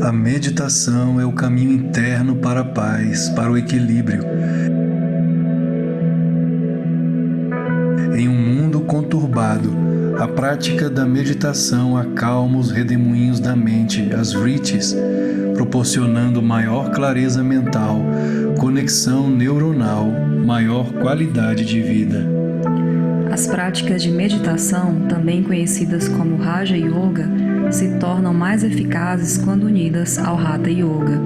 A meditação é o caminho interno para a paz, para o equilíbrio. Em um mundo conturbado, a prática da meditação acalma os redemoinhos da mente, as vritis, proporcionando maior clareza mental, conexão neuronal, maior qualidade de vida. As práticas de meditação, também conhecidas como Raja Yoga, se tornam mais eficazes quando unidas ao Hatha Yoga.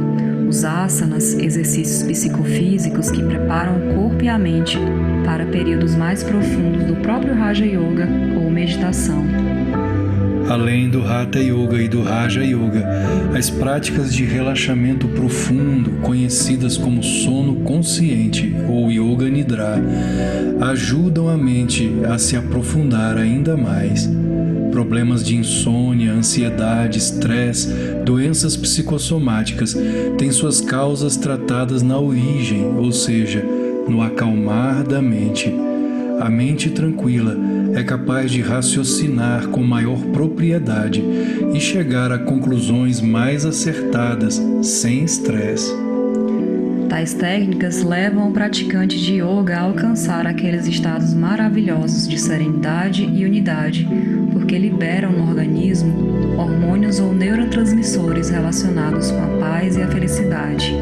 Os asanas, exercícios psicofísicos que preparam o corpo e a mente para períodos mais profundos do próprio Raja Yoga ou meditação. Além do Hatha Yoga e do Raja Yoga, as práticas de relaxamento profundo, conhecidas como sono consciente ou Yoga Nidra, ajudam a mente a se aprofundar ainda mais. Problemas de insônia, ansiedade, estresse, doenças psicossomáticas têm suas causas tratadas na origem, ou seja, no acalmar da mente. A mente tranquila é capaz de raciocinar com maior propriedade e chegar a conclusões mais acertadas, sem estresse. Tais técnicas levam o praticante de yoga a alcançar aqueles estados maravilhosos de serenidade e unidade, porque liberam no organismo hormônios ou neurotransmissores relacionados com a paz e a felicidade.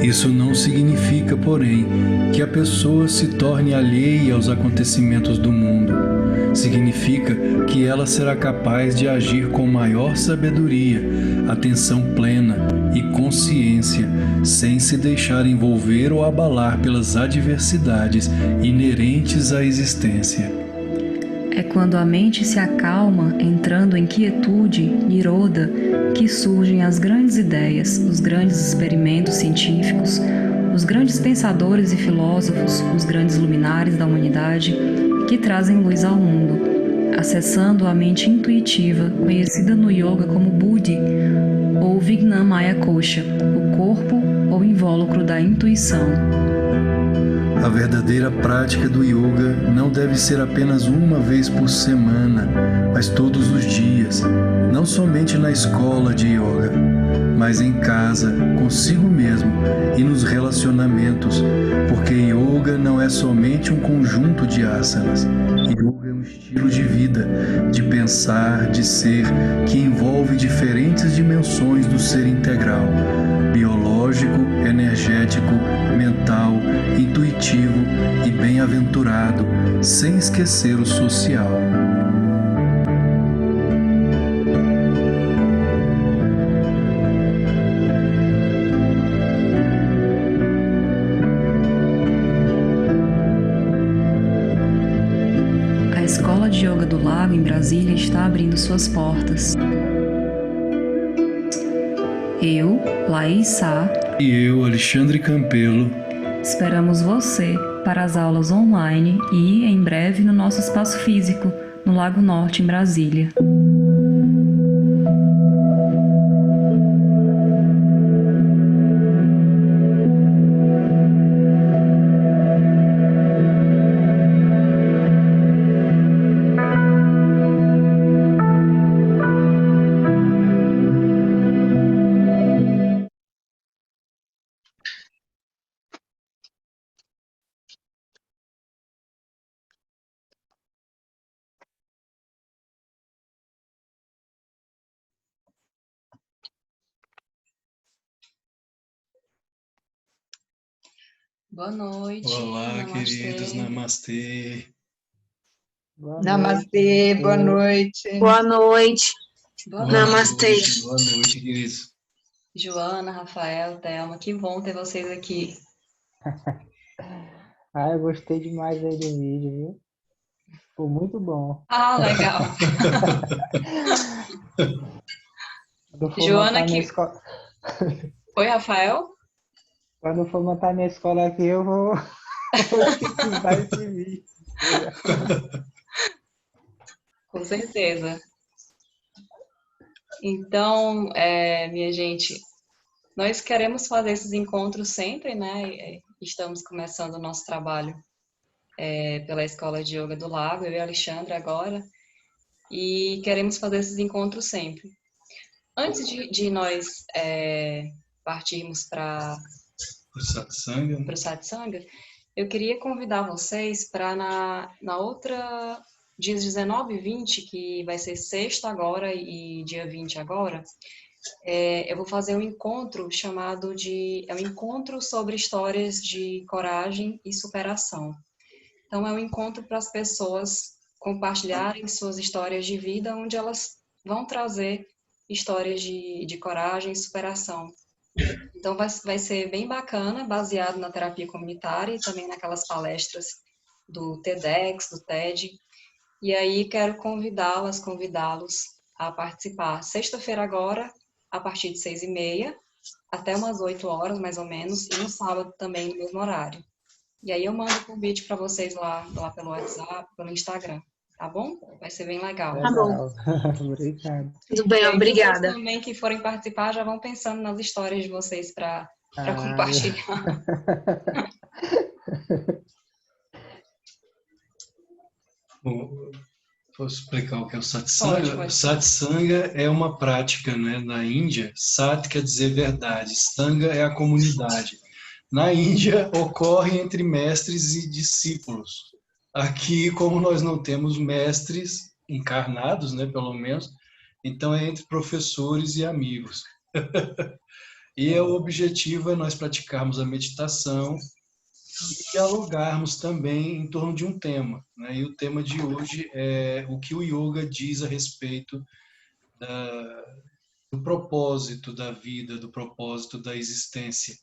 Isso não significa, porém, que a pessoa se torne alheia aos acontecimentos do mundo. Significa que ela será capaz de agir com maior sabedoria, atenção plena e consciência, sem se deixar envolver ou abalar pelas adversidades inerentes à existência. É quando a mente se acalma, entrando em quietude, niroda, que surgem as grandes ideias, os grandes experimentos científicos, os grandes pensadores e filósofos, os grandes luminares da humanidade, que trazem luz ao mundo, acessando a mente intuitiva, conhecida no yoga como Buddhi, ou Vijnanamaya Kosha, o corpo ou invólucro da intuição. A verdadeira prática do yoga não deve ser apenas uma vez por semana, mas todos os dias, não somente na escola de yoga, mas em casa, consigo mesmo e nos relacionamentos, porque yoga não é somente um conjunto de asanas. Yoga é um estilo de vida, de pensar, de ser, que envolve diferentes dimensões do ser integral, biológico, energético, mental, intuitivo e bem-aventurado, sem esquecer o social. A Escola de Yoga do Lago, em Brasília, está abrindo suas portas. Eu, Laís Sá, E eu, Alexandre Campelo, esperamos você para as aulas online e, em breve, no nosso espaço físico, no Lago Norte, em Brasília. Boa noite. Olá, Namastê. queridos, namastê. Namastê, boa noite. Boa noite. Boa Namastê. noite. Boa noite, queridos. Joana, Rafael, Thelma, que bom ter vocês aqui. Eu gostei demais aí do vídeo, viu? Ficou muito bom. Ah, legal. Quando for Joana, montar minha que... escola... Oi, Rafael? Quando for montar minha escola aqui, eu vou pesquisar esse vídeo. Com certeza. Então, minha gente, nós queremos fazer esses encontros sempre, né? Estamos começando o nosso trabalho pela Escola de Yoga do Lago, eu e a Alexandra agora. e queremos fazer esses encontros sempre. Antes de nós partirmos para o Satsanga, eu queria convidar vocês para na outra, dias 19 e 20, que vai ser sexta agora e dia 20 agora, eu vou fazer um encontro chamado um encontro sobre histórias de coragem e superação. Então, é um encontro para as pessoas compartilharem suas histórias de vida, onde elas vão trazer histórias de coragem e superação. Então, vai ser bem bacana, baseado na terapia comunitária e também naquelas palestras do TEDx, do TED. E aí, quero convidá-los a participar. Sexta-feira agora, a partir de 6h30, até umas 8 horas, mais ou menos, e no sábado também, no mesmo horário. E aí eu mando o convite para vocês lá pelo WhatsApp, pelo Instagram, tá bom? Vai ser bem legal. Tá bom. Obrigado. Tudo bem, obrigada. Vocês também que forem participar já vão pensando nas histórias de vocês para compartilhar. Posso explicar o que é o Satsanga? Pode. O Satsanga é uma prática, né, na Índia. Sat quer dizer verdade, Sanga é a comunidade. Na Índia, ocorre entre mestres e discípulos. Aqui, como nós não temos mestres encarnados, né, pelo menos, então é entre professores e amigos. E o objetivo é nós praticarmos a meditação e dialogarmos também em torno de um tema, né? E o tema de hoje é o que o yoga diz a respeito do propósito da vida, do propósito da existência.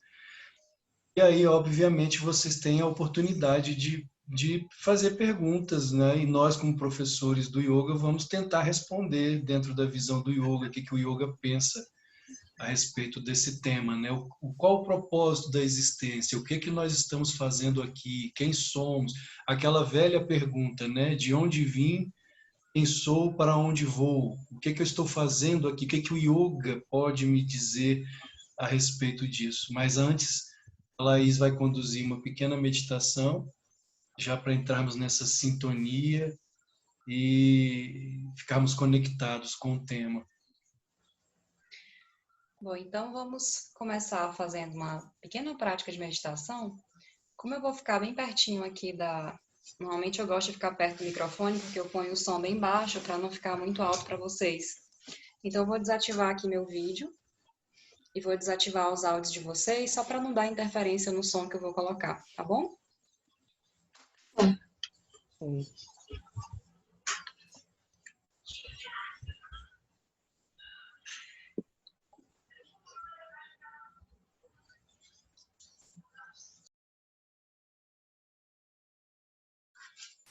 E aí, obviamente, vocês têm a oportunidade de fazer perguntas, né? E nós, como professores do yoga, vamos tentar responder dentro da visão do yoga, o que o yoga pensa a respeito desse tema, né? Qual o propósito da existência? O que nós estamos fazendo aqui? Quem somos? Aquela velha pergunta, né? De onde vim? Quem sou? Para onde vou? O que eu estou fazendo aqui? O que o yoga pode me dizer a respeito disso? Mas antes, a Laís vai conduzir uma pequena meditação, já para entrarmos nessa sintonia e ficarmos conectados com o tema. Bom, então vamos começar fazendo uma pequena prática de meditação. Como eu vou ficar bem pertinho aqui Normalmente eu gosto de ficar perto do microfone, porque eu ponho o som bem baixo para não ficar muito alto para vocês. Então eu vou desativar aqui meu vídeo e vou desativar os áudios de vocês, só para não dar interferência no som que eu vou colocar, tá bom? Sim.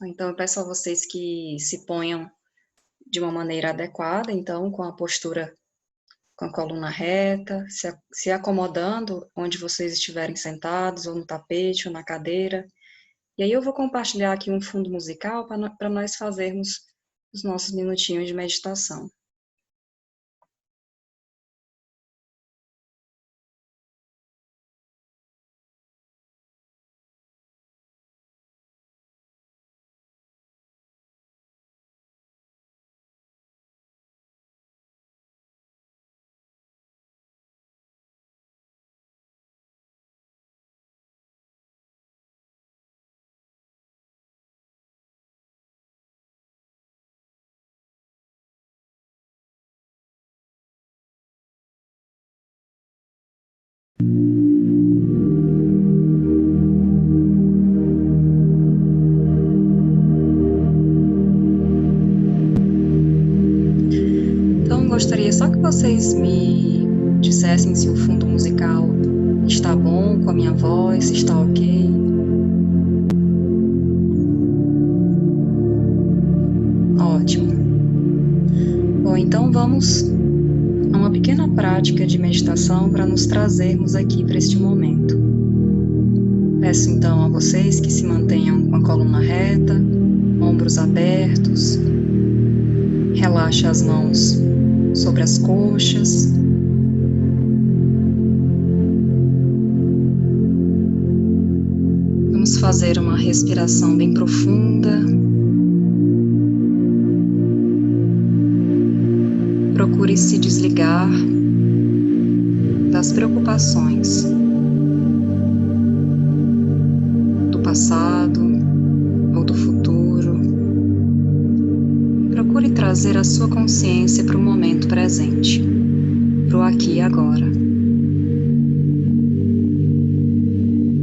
Então eu peço a vocês que se ponham de uma maneira adequada, então com a postura com a coluna reta, se acomodando onde vocês estiverem sentados, ou no tapete, ou na cadeira. E aí eu vou compartilhar aqui um fundo musical para nós fazermos os nossos minutinhos de meditação. Então, gostaria só que vocês me dissessem se o fundo musical está bom com a minha voz, se está ok. Ótimo. Bom, então vamos a uma pequena prática de meditação para nos trazermos aqui para este momento. Peço então a vocês que se mantenham com a coluna reta, ombros abertos, relaxe as mãos sobre as coxas. Vamos fazer uma respiração bem profunda. procure se desligar das preocupações do passado ou do futuro. Procure trazer a sua consciência para o momento presente, para o aqui e agora.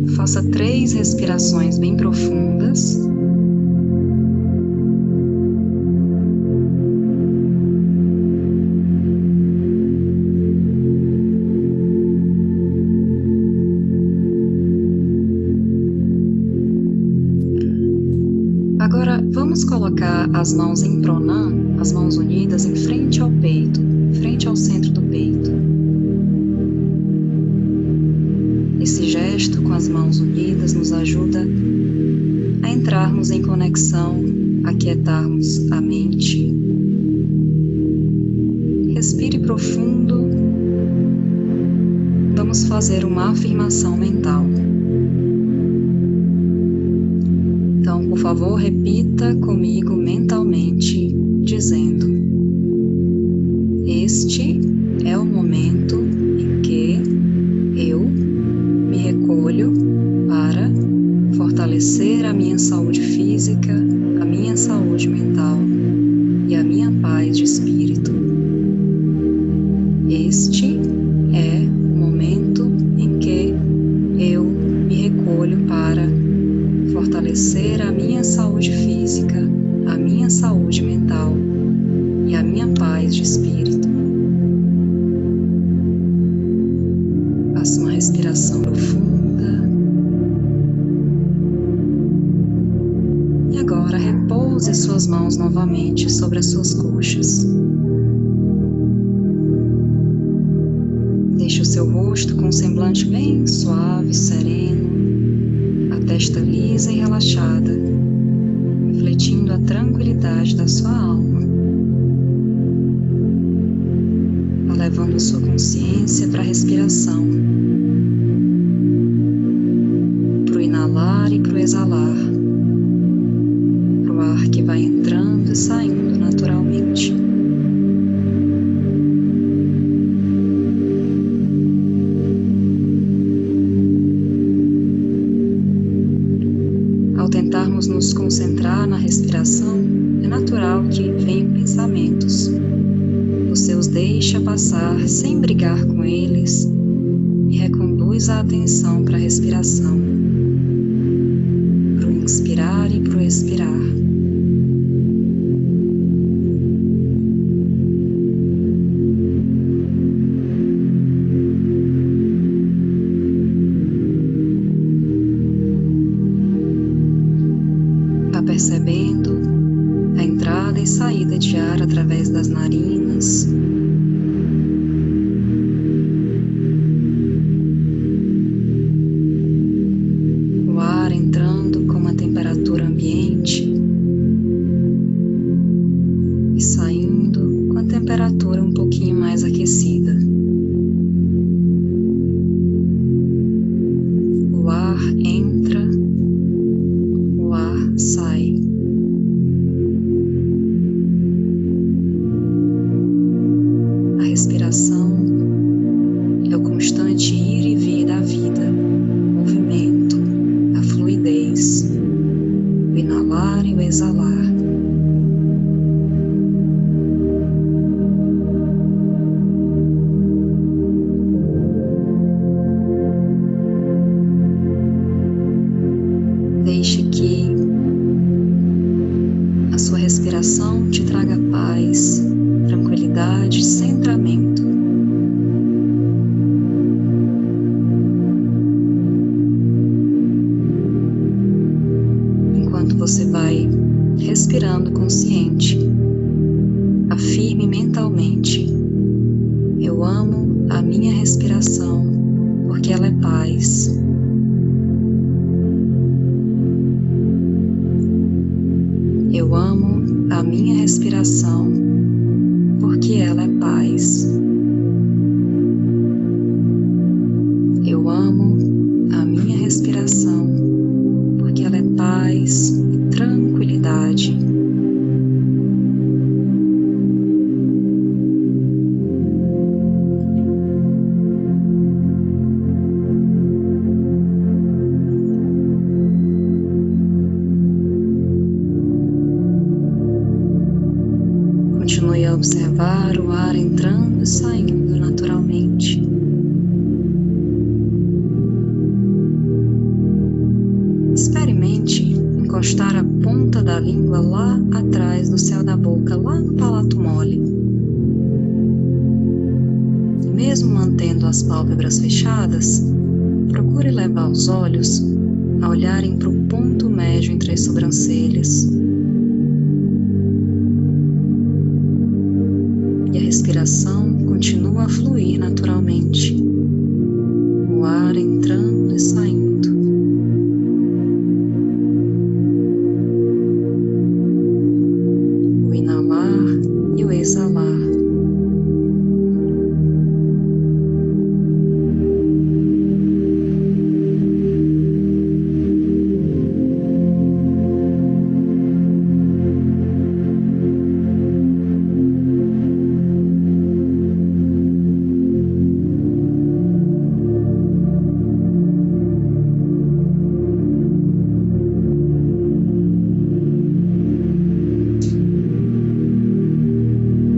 Faça 3 respirações bem profundas. Agora vamos colocar as mãos em pranam, as mãos unidas em frente ao peito, frente ao centro do peito. Esse gesto com as mãos unidas nos ajuda a entrarmos em conexão, a aquietarmos a mente. Respire profundo. Vamos fazer uma afirmação mental. Então, por favor, repita comigo mentalmente, dizendo: este é o momento em que eu me recolho para fortalecer a minha saúde física, a minha saúde mental e a minha paz de espírito. Este é o momento em que eu me recolho para fortalecer a minha saúde física, a minha saúde mental e a minha paz de espírito. Faça uma respiração profunda. E agora repouse suas mãos novamente sobre as suas coxas. Deixe o seu rosto com um semblante bem suave, sereno, a testa lisa e relaxada, refletindo a tranquilidade da sua alma. Vá levando sua consciência para a respiração, para o inalar e para o exalar, para o ar que vai entrando e saindo naturalmente. Ao tentarmos nos concentrar na respiração, é natural que venham pensamentos. Você os deixa passar sem brigar com eles e reconduz a atenção para a respiração, para o inspirar e para o expirar. Percebendo a entrada e saída de ar através das narinas. O ar entrando com uma temperatura ambiente e saindo com a temperatura um pouquinho mais aquecida. O ar entra, o ar sai. A respiração é o constante ir e vir da vida, o movimento, a fluidez, o inalar e o exalar. Deixe que a sua respiração te traga paz, tranquilidade, centramento. Enquanto você vai respirando consciente, afirme mentalmente: eu amo a minha respiração porque ela é paz. Eu amo a minha respiração porque ela é paz. Eu amo a minha respiração porque ela é paz e tranquilidade. observar o ar entrando e saindo naturalmente. Experimente encostar a ponta da língua lá atrás do céu da boca, lá no palato mole. Mesmo mantendo as pálpebras fechadas, procure levar os olhos a olharem para o ponto médio entre as sobrancelhas. E a respiração continua a fluir naturalmente, o ar entrando e saindo. O inalar e o exalar.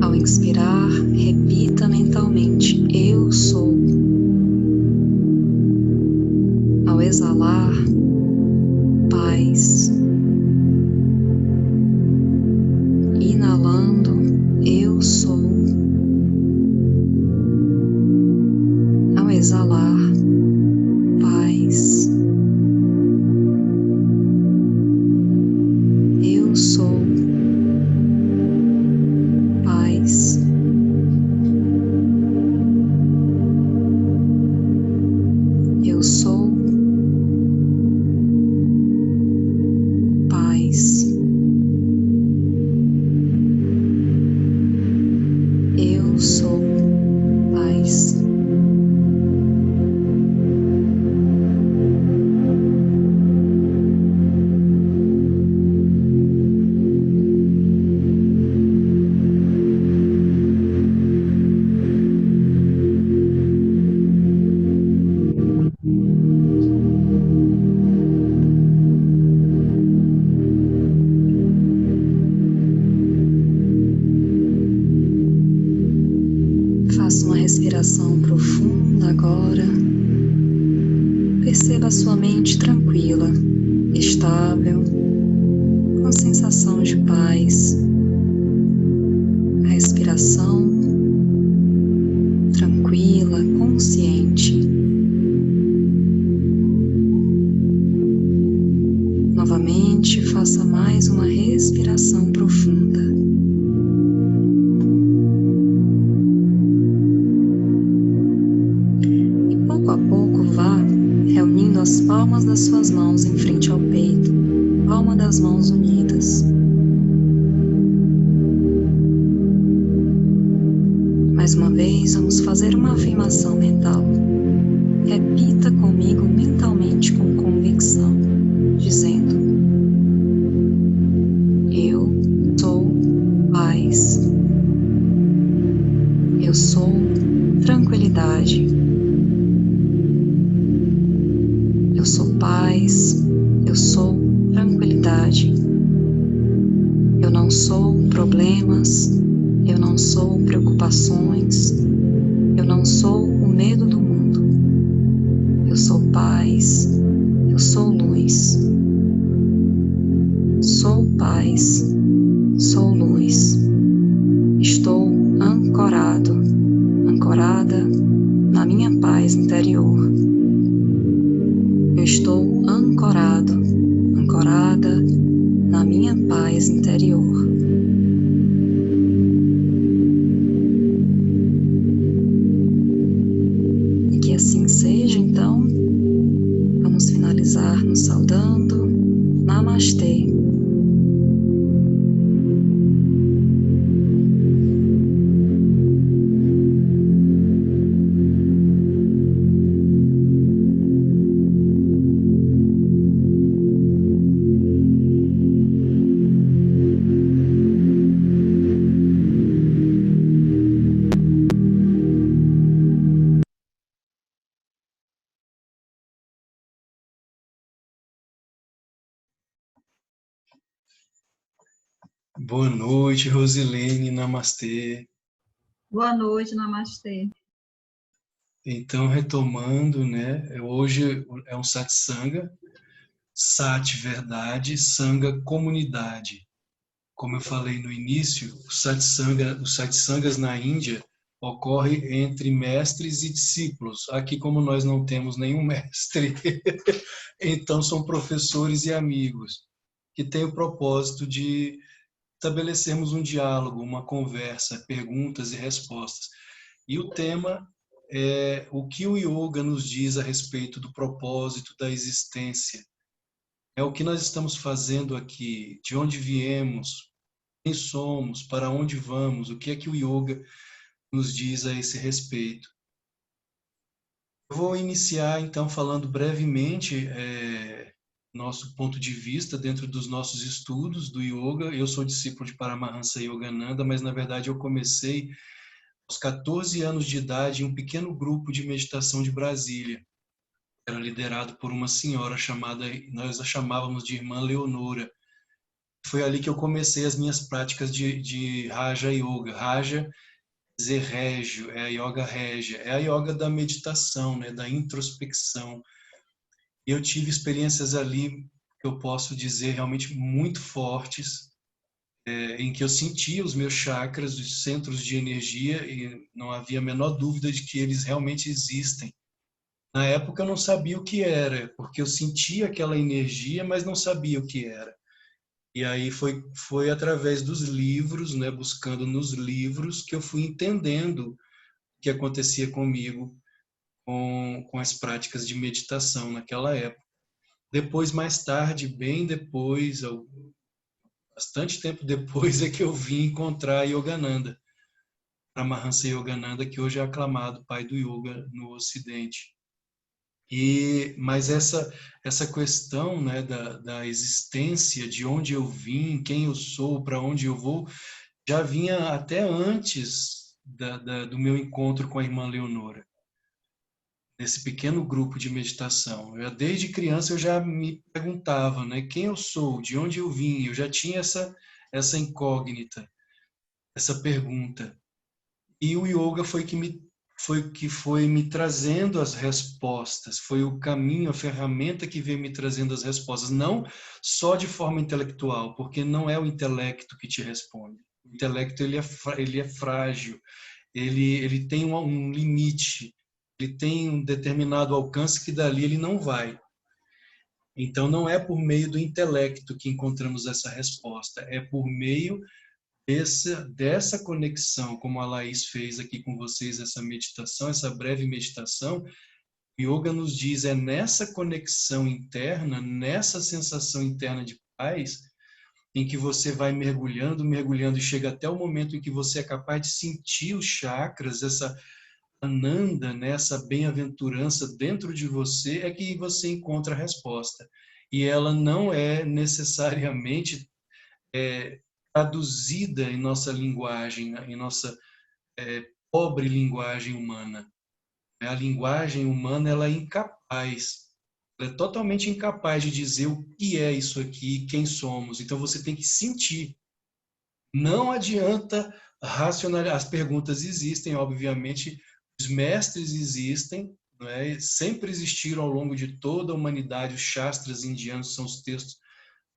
Ao inspirar, repita mentalmente: eu sou. Ao exalar, paz. Inalando, eu sou. Ao exalar, paz. Eu sou. Paz. Eu sou paz. Eu sou paz. Faça uma respiração profunda agora. Perceba a sua mente tranquila, estável, com sensação de paz. A respiração tranquila, consciente. Novamente, faça mais uma respiração profunda. E pouco a pouco vá reunindo as palmas das suas mãos em frente ao peito, palma das mãos unidas. Mais uma vez, vamos fazer uma afirmação mental. Repita comigo mentalmente com convicção, dizendo: eu sou paz. Eu sou tranquilidade. Eu sou paz. Eu sou tranquilidade. Eu não sou problemas. Eu não sou preocupações. Eu não sou o medo do mundo. Eu sou paz. Eu sou luz. Sou paz. Sou luz. Estou ancorado, ancorada na minha paz interior. Eu estou ancorado, ancorada na minha paz interior. E que assim seja, então, vamos finalizar nos saudando. Namastê. Boa noite, Rosilene, namastê. Boa noite, namastê. Então, retomando, né? Hoje é um satsanga, sat, verdade, sanga, comunidade. Como eu falei no início, os satsangas na Índia ocorre entre mestres e discípulos. Aqui, como nós não temos nenhum mestre, então são professores e amigos que têm o propósito de estabelecermos um diálogo, uma conversa, perguntas e respostas. E o tema é o que o yoga nos diz a respeito do propósito da existência. É o que nós estamos fazendo aqui, de onde viemos, quem somos, para onde vamos, o que é que o yoga nos diz a esse respeito. Eu vou iniciar então falando brevemente nosso ponto de vista dentro dos nossos estudos do yoga. Eu sou discípulo de Paramahansa Yogananda, mas na verdade eu comecei aos 14 anos de idade em um pequeno grupo de meditação de Brasília. Era liderado por uma senhora chamada, nós a chamávamos de Irmã Leonora. Foi ali que eu comecei as minhas práticas de Raja Yoga. Raja dizer régio, é a yoga régia, é a yoga da meditação, né, da introspecção. E eu tive experiências ali que eu posso dizer realmente muito fortes, em que eu sentia os meus chakras, os centros de energia, e não havia a menor dúvida de que eles realmente existem. Na época eu não sabia o que era, porque eu sentia aquela energia, mas não sabia o que era. E aí foi através dos livros, né, buscando nos livros, que eu fui entendendo o que acontecia comigo com as práticas de meditação naquela época. Depois, mais tarde, bem depois, bastante tempo depois, é que eu vim encontrar Yogananda, Paramahansa Yogananda, que hoje é aclamado pai do yoga no Ocidente. Mas essa questão, né, da existência, de onde eu vim, quem eu sou, para onde eu vou, já vinha até antes do meu encontro com a irmã Leonora, nesse pequeno grupo de meditação. Desde criança eu já me perguntava, né, quem eu sou, de onde eu vim. Eu já tinha essa incógnita, essa pergunta. E o yoga foi me trazendo as respostas, foi o caminho, a ferramenta que veio me trazendo as respostas, não só de forma intelectual, porque não é o intelecto que te responde. O intelecto ele é frágil, ele tem um limite, ele tem um determinado alcance que dali ele não vai. Então não é por meio do intelecto que encontramos essa resposta, é por meio dessa conexão, como a Laís fez aqui com vocês, essa meditação, essa breve meditação. O yoga nos diz, é nessa conexão interna, nessa sensação interna de paz, em que você vai mergulhando, mergulhando, e chega até o momento em que você é capaz de sentir os chakras, essa ananda, né, essa bem-aventurança dentro de você, é que você encontra a resposta. E ela não é necessariamente traduzida em nossa linguagem, em nossa pobre linguagem humana. A linguagem humana ela é incapaz, ela é totalmente incapaz de dizer o que é isso aqui, quem somos. Então você tem que sentir. Não adianta racionalizar. As perguntas existem, obviamente, os mestres existem, não é? Sempre existiram ao longo de toda a humanidade. Os shastras indianos são os textos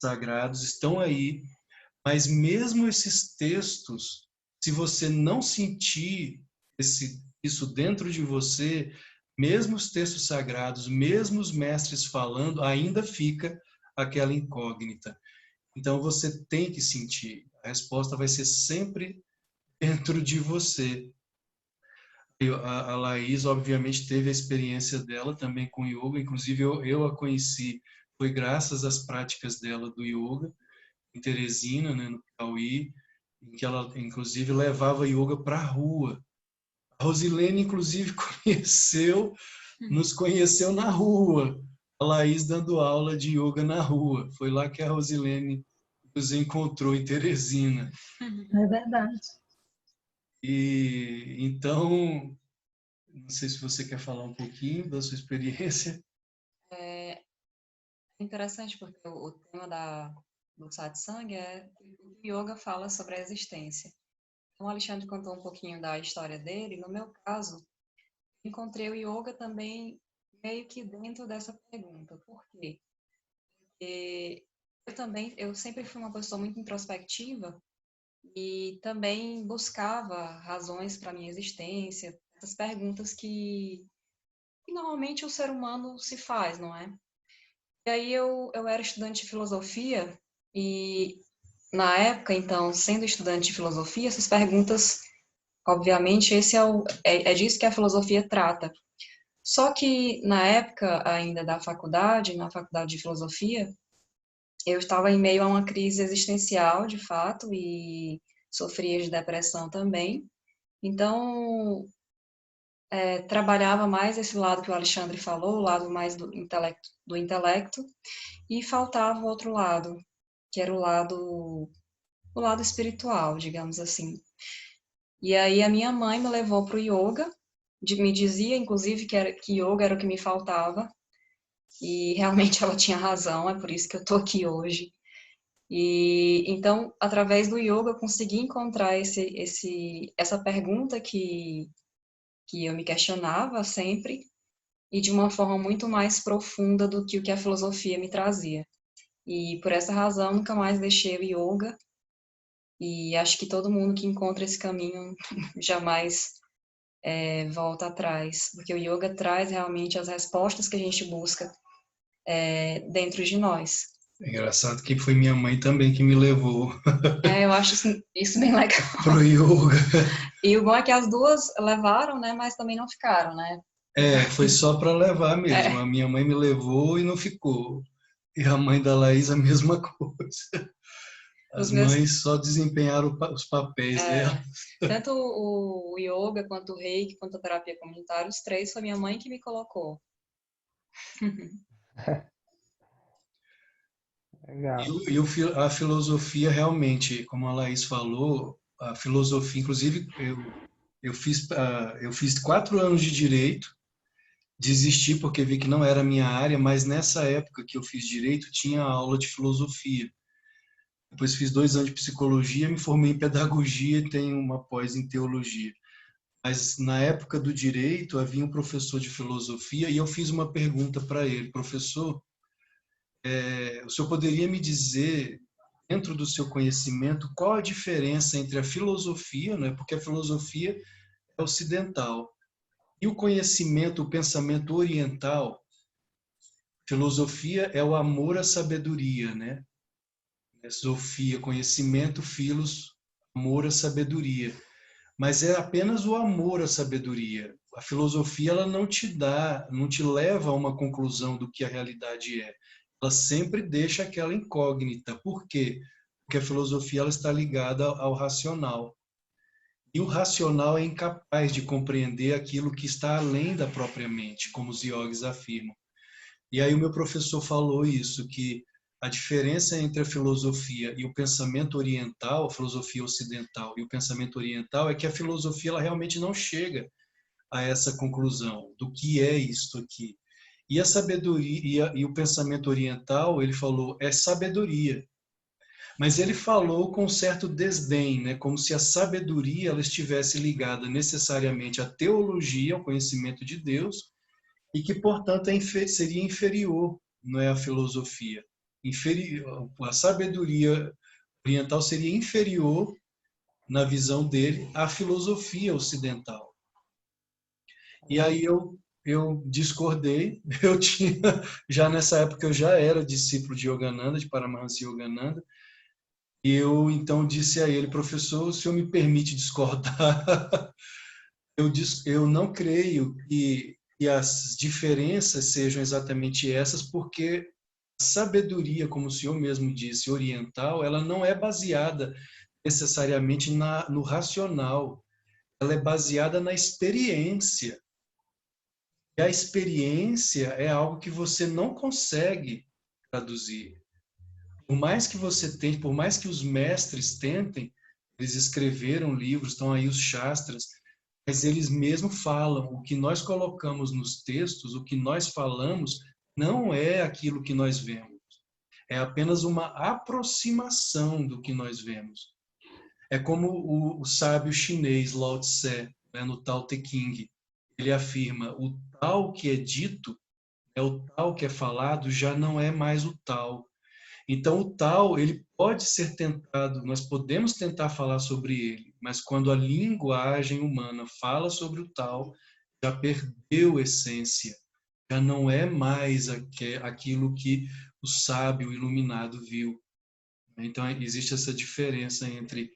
sagrados, estão aí. Mas mesmo esses textos, se você não sentir isso dentro de você, mesmo os textos sagrados, mesmo os mestres falando, ainda fica aquela incógnita. Então você tem que sentir. A resposta vai ser sempre dentro de você. A Laís, obviamente, teve a experiência dela também com yoga, inclusive eu a conheci, foi graças às práticas dela do yoga, em Teresina, né, no Piauí, em que ela, inclusive, levava yoga para a rua. A Rosilene, inclusive, nos conheceu na rua. A Laís dando aula de yoga na rua. Foi lá que a Rosilene nos encontrou em Teresina. É verdade. E então, não sei se você quer falar um pouquinho da sua experiência. É interessante porque o tema do satsang é que o yoga fala sobre a existência. o Alexandre contou um pouquinho da história dele. No meu caso, encontrei o yoga também meio que dentro dessa pergunta. Por quê? Porque eu sempre fui uma pessoa muito introspectiva e também buscava razões para minha existência, essas perguntas que normalmente o ser humano se faz, não é? E aí eu era estudante de filosofia e na época, então, sendo estudante de filosofia, essas perguntas, obviamente, é disso que a filosofia trata. Só que na época ainda da faculdade, na faculdade de filosofia, eu estava em meio a uma crise existencial, de fato, e sofria de depressão também. Então, trabalhava mais esse lado que o Alexandre falou, o lado mais do intelecto, e faltava o outro lado, que era o lado espiritual, digamos assim. E aí a minha mãe me levou para o yoga, me dizia, inclusive, que yoga era o que me faltava, e realmente ela tinha razão, é por isso que eu estou aqui hoje. E então, através do yoga, eu consegui encontrar essa pergunta que eu me questionava sempre, e de uma forma muito mais profunda do que o que a filosofia me trazia. E por essa razão, nunca mais deixei o yoga, e acho que todo mundo que encontra esse caminho jamais volta atrás, porque o yoga traz realmente as respostas que a gente busca dentro de nós. É engraçado que foi minha mãe também que me levou Eu acho isso bem legal. pro yoga. E o bom é que as duas levaram, né, mas também não ficaram, né? Foi só para levar mesmo. É, A minha mãe me levou e não ficou. E a mãe da Laís a mesma coisa. os As meus, mães só desempenharam os papéis dela. tanto o yoga, quanto o reiki, quanto a terapia comunitária, os três foi minha mãe que me colocou. Legal. A filosofia realmente, como a Laís falou, a filosofia, inclusive eu fiz 4 anos de direito, desisti porque vi que não era a minha área, mas nessa época que eu fiz direito tinha aula de filosofia. Depois fiz 2 anos de psicologia, me formei em pedagogia e tenho uma pós em teologia. Mas na época do direito havia um professor de filosofia e eu fiz uma pergunta para ele: professor, o senhor poderia me dizer, dentro do seu conhecimento, qual a diferença entre a filosofia, né, porque a filosofia é ocidental, e o conhecimento, o pensamento oriental? Filosofia é o amor à sabedoria, né? Sofia, conhecimento, filos, amor à sabedoria. Mas é apenas o amor à sabedoria. A filosofia ela não te dá, não te leva a uma conclusão do que a realidade é. Ela sempre deixa aquela incógnita. Por quê? Porque a filosofia ela está ligada ao racional. E o racional é incapaz de compreender aquilo que está além da própria mente, como os yogis afirmam. E aí o meu professor falou isso, que a diferença entre a filosofia e o pensamento oriental, a filosofia ocidental e o pensamento oriental, é que a filosofia ela realmente não chega a essa conclusão do que é isto aqui. E a sabedoria e o pensamento oriental, ele falou, é sabedoria. Mas ele falou com certo desdém, né? Como se a sabedoria ela estivesse ligada necessariamente à teologia, ao conhecimento de Deus, e que, portanto, seria inferior, não é, à filosofia. A sabedoria oriental seria inferior, na visão dele, à filosofia ocidental. E aí eu discordei, já nessa época eu já era discípulo de Yogananda, de Paramahansa Yogananda, e eu então disse a ele: professor, o senhor me permite discordar? Eu não creio que as diferenças sejam exatamente essas, porque a sabedoria, como o senhor mesmo disse, oriental, ela não é baseada necessariamente no racional, ela é baseada na experiência. E a experiência é algo que você não consegue traduzir. Por mais que você tente, por mais que os mestres tentem, eles escreveram livros, estão aí os Shastras, mas eles mesmos falam, o que nós colocamos nos textos, o que nós falamos, não é aquilo que nós vemos. É apenas uma aproximação do que nós vemos. É como o sábio chinês Lao Tse, né, no Tao Te Ching. Ele afirma: o Tao que é dito, o Tao que é falado, já não é mais o Tao. Então, o Tao, ele pode ser tentado, nós podemos tentar falar sobre ele, mas quando a linguagem humana fala sobre o Tao, já perdeu essência, já não é mais aquilo que o sábio o iluminado viu. Então, existe essa diferença entre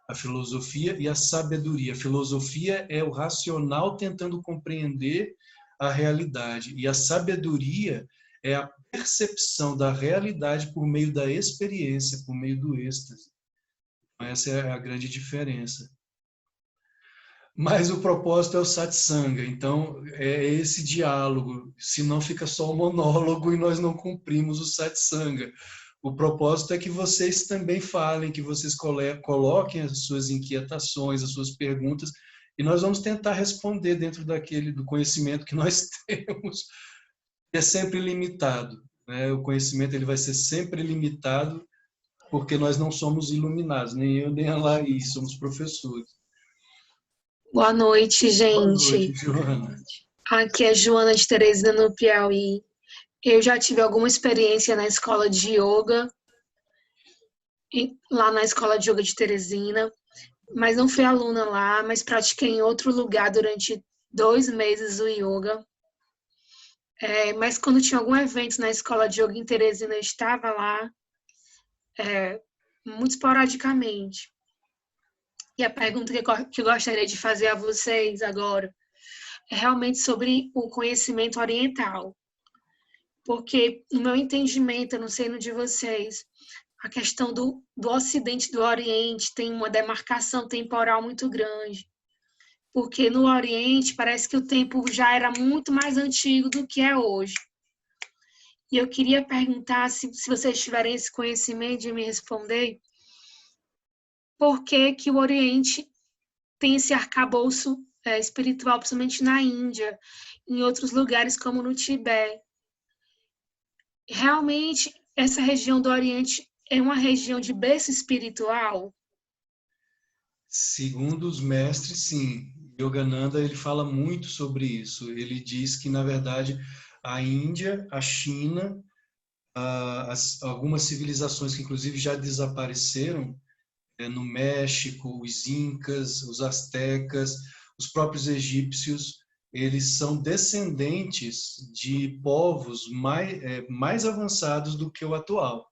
a filosofia e a sabedoria. A filosofia é o racional tentando compreender a realidade, e a sabedoria é a percepção da realidade por meio da experiência, por meio do êxtase. Essa é a grande diferença. Mas o propósito é o satsanga, então é esse diálogo, senão fica só um monólogo e nós não cumprimos o satsanga. O propósito é que vocês também falem, que vocês coloquem as suas inquietações, as suas perguntas, e nós vamos tentar responder dentro do conhecimento que nós temos, que é sempre limitado, né? O conhecimento ele vai ser sempre limitado, porque nós não somos iluminados, nem eu nem a Laís, somos professores. Boa noite, Boa gente. noite, Joana. Aqui é Joana de Teresina, no Piauí. Eu já tive alguma experiência na escola de yoga, lá na escola de yoga de Teresina, mas não fui aluna lá, mas pratiquei em outro lugar durante 2 meses o yoga. Mas quando tinha algum evento na escola de yoga em Teresina, eu estava lá, muito esporadicamente. E a pergunta que eu gostaria de fazer a vocês agora é realmente sobre o conhecimento oriental. Porque, no meu entendimento, eu não sei no de vocês, a questão do Ocidente e do Oriente tem uma demarcação temporal muito grande. Porque no Oriente parece que o tempo já era muito mais antigo do que é hoje. E eu queria perguntar, se vocês tiverem esse conhecimento, de me responder, por que que o Oriente tem esse arcabouço espiritual, principalmente na Índia, em outros lugares como no Tibete. Realmente, essa região do Oriente é uma região de berço espiritual? Segundo os mestres, sim. Yogananda ele fala muito sobre isso. Ele diz que, na verdade, a Índia, a China, algumas civilizações que, inclusive, já desapareceram, no México, os incas, os astecas, os próprios egípcios, eles são descendentes de povos mais avançados do que o atual.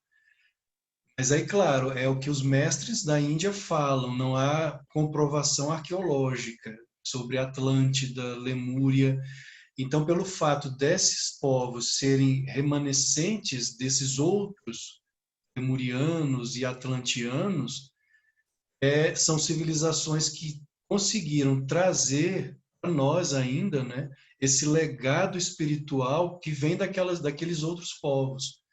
Mas aí, claro, é o que os mestres da Índia falam, não há comprovação arqueológica sobre Atlântida, Lemúria. Então, pelo fato desses povos serem remanescentes desses outros lemurianos e atlantianos, são civilizações que conseguiram trazer para nós ainda, né, esse legado espiritual que vem daqueles outros povos.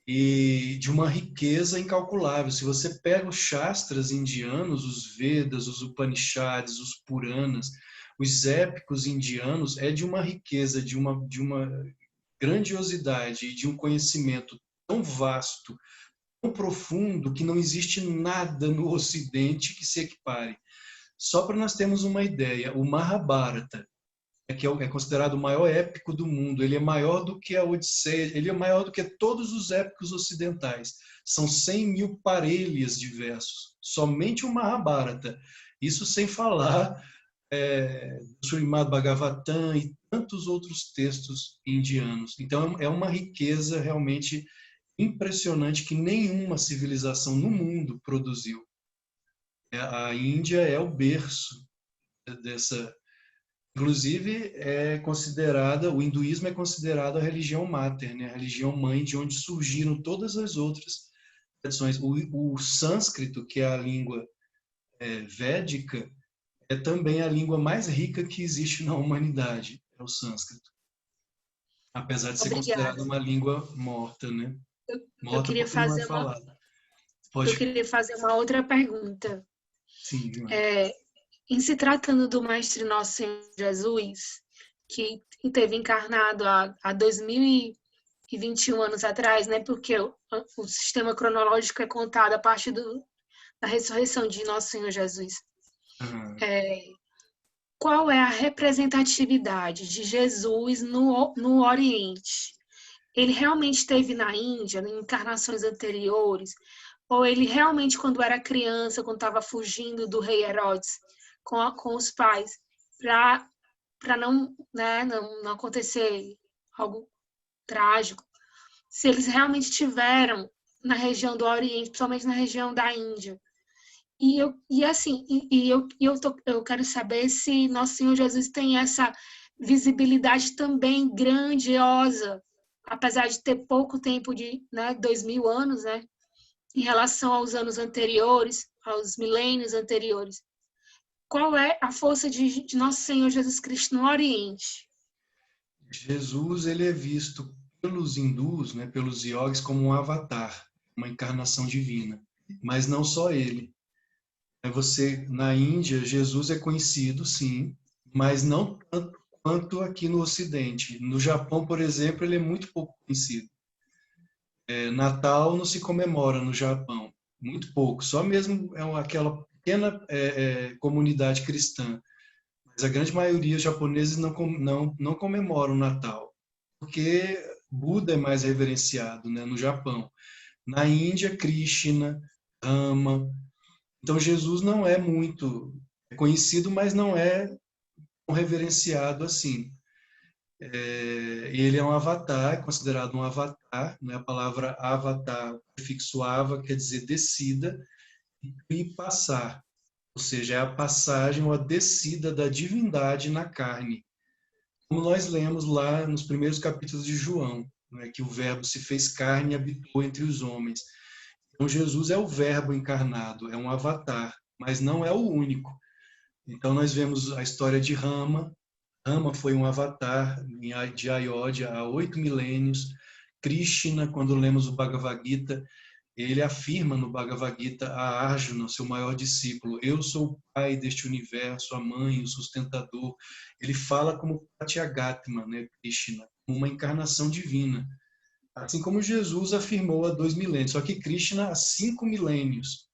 E de uma riqueza incalculável. Se você pega os Shastras indianos, os Vedas, os Upanishads, os Puranas, os épicos indianos, é de uma riqueza, de uma grandiosidade e de um conhecimento tão vasto, tão profundo, que não existe nada no Ocidente que se equipare. Só para nós termos uma ideia, o Mahabharata, que é considerado o maior épico do mundo, ele é maior do que a Odisseia, ele é maior do que todos os épicos ocidentais. São 100.000 parelhas de versos, somente o Mahabharata. Isso sem falar do Srimad Bhagavatam e tantos outros textos indianos. Então é uma riqueza realmente impressionante que nenhuma civilização no mundo produziu. A Índia é o berço dessa. Inclusive, o hinduísmo é considerado a religião máter, né? A religião mãe de onde surgiram todas as outras tradições. O sânscrito, que é a língua védica, é também a língua mais rica que existe na humanidade, é o sânscrito. Apesar de ser considerada uma língua morta, né? Morta eu queria porque não é fazer falada. Eu queria fazer uma outra pergunta. Sim, em se tratando do Mestre Nosso Senhor Jesus, que esteve encarnado há 2021 anos atrás, né? Porque o sistema cronológico é contado a partir da ressurreição de nosso Senhor Jesus. Aham. Qual é a representatividade de Jesus no Oriente? Ele realmente esteve na Índia, em encarnações anteriores? Ou ele realmente, quando era criança, quando estava fugindo do rei Herodes com os pais, para não, né, não acontecer algo trágico, se eles realmente estiveram na região do Oriente, principalmente na região da Índia? Eu quero saber se Nosso Senhor Jesus tem essa visibilidade também grandiosa, apesar de ter pouco tempo de, né, 2000 anos, né, em relação aos anos anteriores, aos milênios anteriores. Qual é a força de Nosso Senhor Jesus Cristo no Oriente? Jesus, ele é visto pelos hindus, né, pelos yogis, como um avatar, uma encarnação divina. Mas não só ele. Na Índia, Jesus é conhecido, sim, mas não tanto quanto aqui no Ocidente. No Japão, por exemplo, ele é muito pouco conhecido. Natal não se comemora no Japão, muito pouco. Só mesmo aquela pequena comunidade cristã. Mas a grande maioria dos japoneses não comemoram o Natal, porque Buda é mais reverenciado, né, no Japão. Na Índia, Krishna, Rama. Então, Jesus não é muito conhecido, mas não é tão reverenciado assim. Ele é um avatar, é considerado um avatar, né? A palavra avatar, o prefixo ava, quer dizer descida, e passar, ou seja, é a passagem ou a descida da divindade na carne. Como nós lemos lá nos primeiros capítulos de João, né? Que o verbo se fez carne e habitou entre os homens. Então, Jesus é o verbo encarnado, é um avatar, mas não é o único. Então, nós vemos a história de Rama. Rama foi um avatar de Ayodhya há 8 milênios. Krishna, quando lemos o Bhagavad Gita, ele afirma no Bhagavad Gita a Arjuna, seu maior discípulo: eu sou o pai deste universo, a mãe, o sustentador. Ele fala como Pratyagatima, né, Krishna, uma encarnação divina. Assim como Jesus afirmou há 2 milênios. Só que Krishna, há 5 milênios,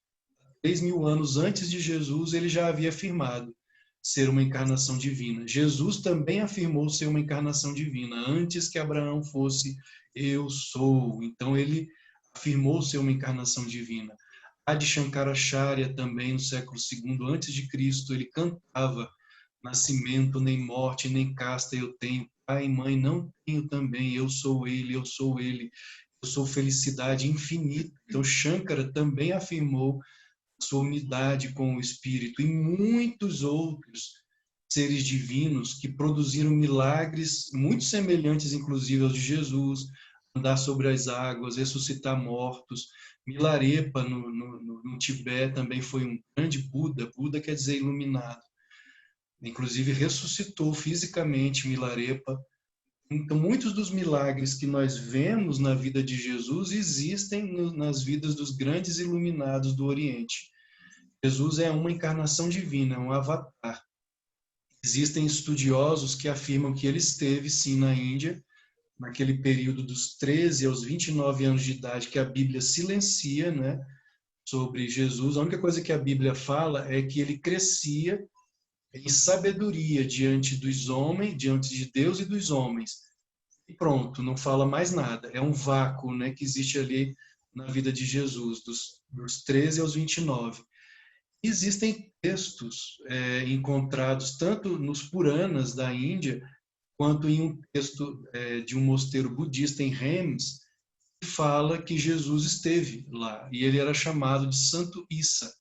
3.000 anos antes de Jesus, ele já havia afirmado ser uma encarnação divina. Jesus também afirmou ser uma encarnação divina, antes que Abraão fosse eu sou. Então ele afirmou ser uma encarnação divina. Adi Shankaracharya também, no século II antes de Cristo, ele cantava: nascimento, nem morte, nem casta eu tenho, pai e mãe não tenho também, eu sou ele, eu sou ele, eu sou felicidade infinita. Então Shankara também afirmou sua unidade com o Espírito, e muitos outros seres divinos que produziram milagres muito semelhantes, inclusive, aos de Jesus: andar sobre as águas, ressuscitar mortos. Milarepa, no Tibete, também foi um grande Buda. Buda quer dizer iluminado. Inclusive, ressuscitou fisicamente Milarepa. Então, muitos dos milagres que nós vemos na vida de Jesus existem nas vidas dos grandes iluminados do Oriente. Jesus é uma encarnação divina, é um avatar. Existem estudiosos que afirmam que ele esteve, sim, na Índia, naquele período dos 13 aos 29 anos de idade, que a Bíblia silencia, né, sobre Jesus. A única coisa que a Bíblia fala é que ele crescia em sabedoria diante dos homens, diante de Deus e dos homens. E pronto, não fala mais nada. É um vácuo, né, que existe ali na vida de Jesus, dos 13 aos 29. Existem textos encontrados tanto nos Puranas da Índia, quanto em um texto de um mosteiro budista em Reims, que fala que Jesus esteve lá, e ele era chamado de Santo Issa,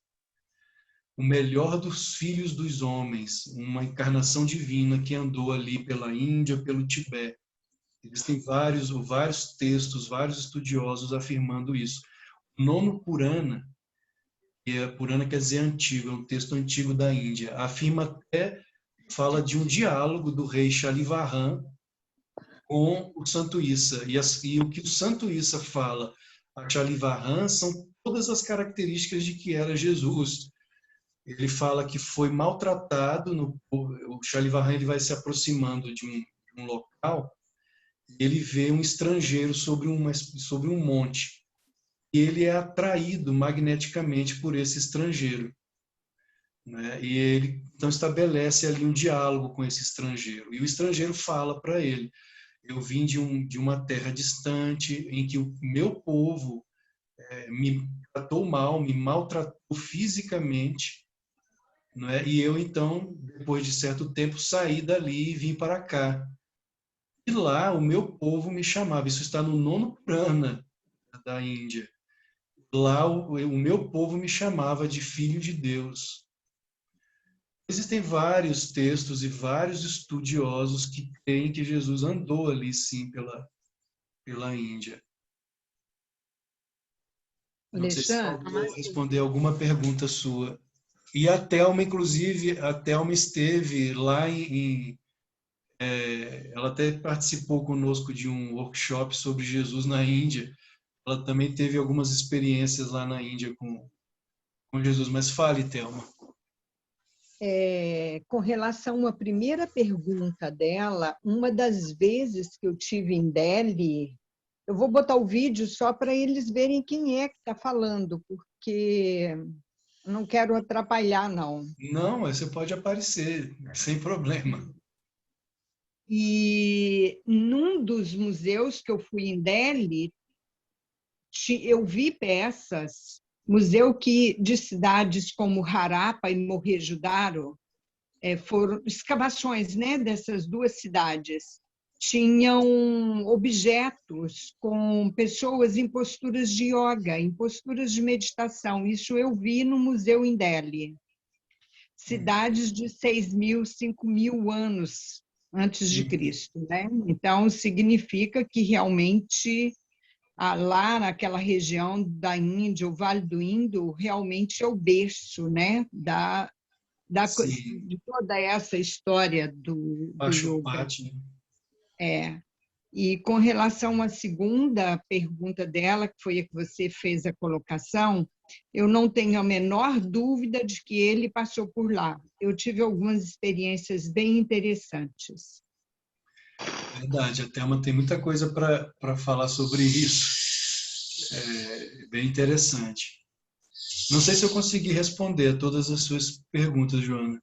o melhor dos filhos dos homens, uma encarnação divina que andou ali pela Índia, pelo Tibete. Existem vários textos, vários estudiosos afirmando isso. O nono Purana, Purana quer dizer antigo, é um texto antigo da Índia, fala de um diálogo do rei Shalivarman com o Santo Issa. E o que o Santo Issa fala a Shalivarman são todas as características de que era Jesus. Ele fala que foi maltratado, o Shalivarman ele vai se aproximando de um local, e ele vê um estrangeiro sobre um monte. e ele é atraído magneticamente por esse estrangeiro, né? E ele então estabelece ali um diálogo com esse estrangeiro. E o estrangeiro fala para ele: eu vim de uma terra distante em que o meu povo me tratou mal, me maltratou fisicamente, não é? E eu então, depois de certo tempo, saí dali e vim para cá. E lá o meu povo me chamava. Isso está no nono Purana da Índia. Lá o meu povo me chamava de filho de Deus. Existem vários textos e vários estudiosos que creem que Jesus andou ali, sim, pela Índia. Não sei se Alexandre, faltou responder alguma pergunta sua. E a Thelma, inclusive, a Thelma esteve lá ela até participou conosco de um workshop sobre Jesus na Índia. Ela também teve algumas experiências lá na Índia com Jesus. Mas fale, Thelma. com relação à primeira pergunta dela, uma das vezes que eu tive em Delhi, eu vou botar o vídeo só para eles verem quem é que está falando, porque não quero atrapalhar, não. Não, você pode aparecer, sem problema. E num dos museus que eu fui em Delhi, eu vi peças, de cidades como Harappa e Mohenjo-daro, foram escavações, né, dessas duas cidades. Tinham objetos com pessoas em posturas de yoga, em posturas de meditação. Isso eu vi no museu em Delhi. Cidades de 6.000, 5.000 anos antes de Cristo, né? Então, significa que realmente lá naquela região da Índia, o Vale do Indo, realmente é o berço, né, de toda essa história do yoga. Pashupati, né? E com relação à segunda pergunta dela, que foi a que você fez a colocação, eu não tenho a menor dúvida de que ele passou por lá. Eu tive algumas experiências bem interessantes. Verdade, a Thelma tem muita coisa para falar sobre isso. É bem interessante. Não sei se eu consegui responder a todas as suas perguntas, Joana.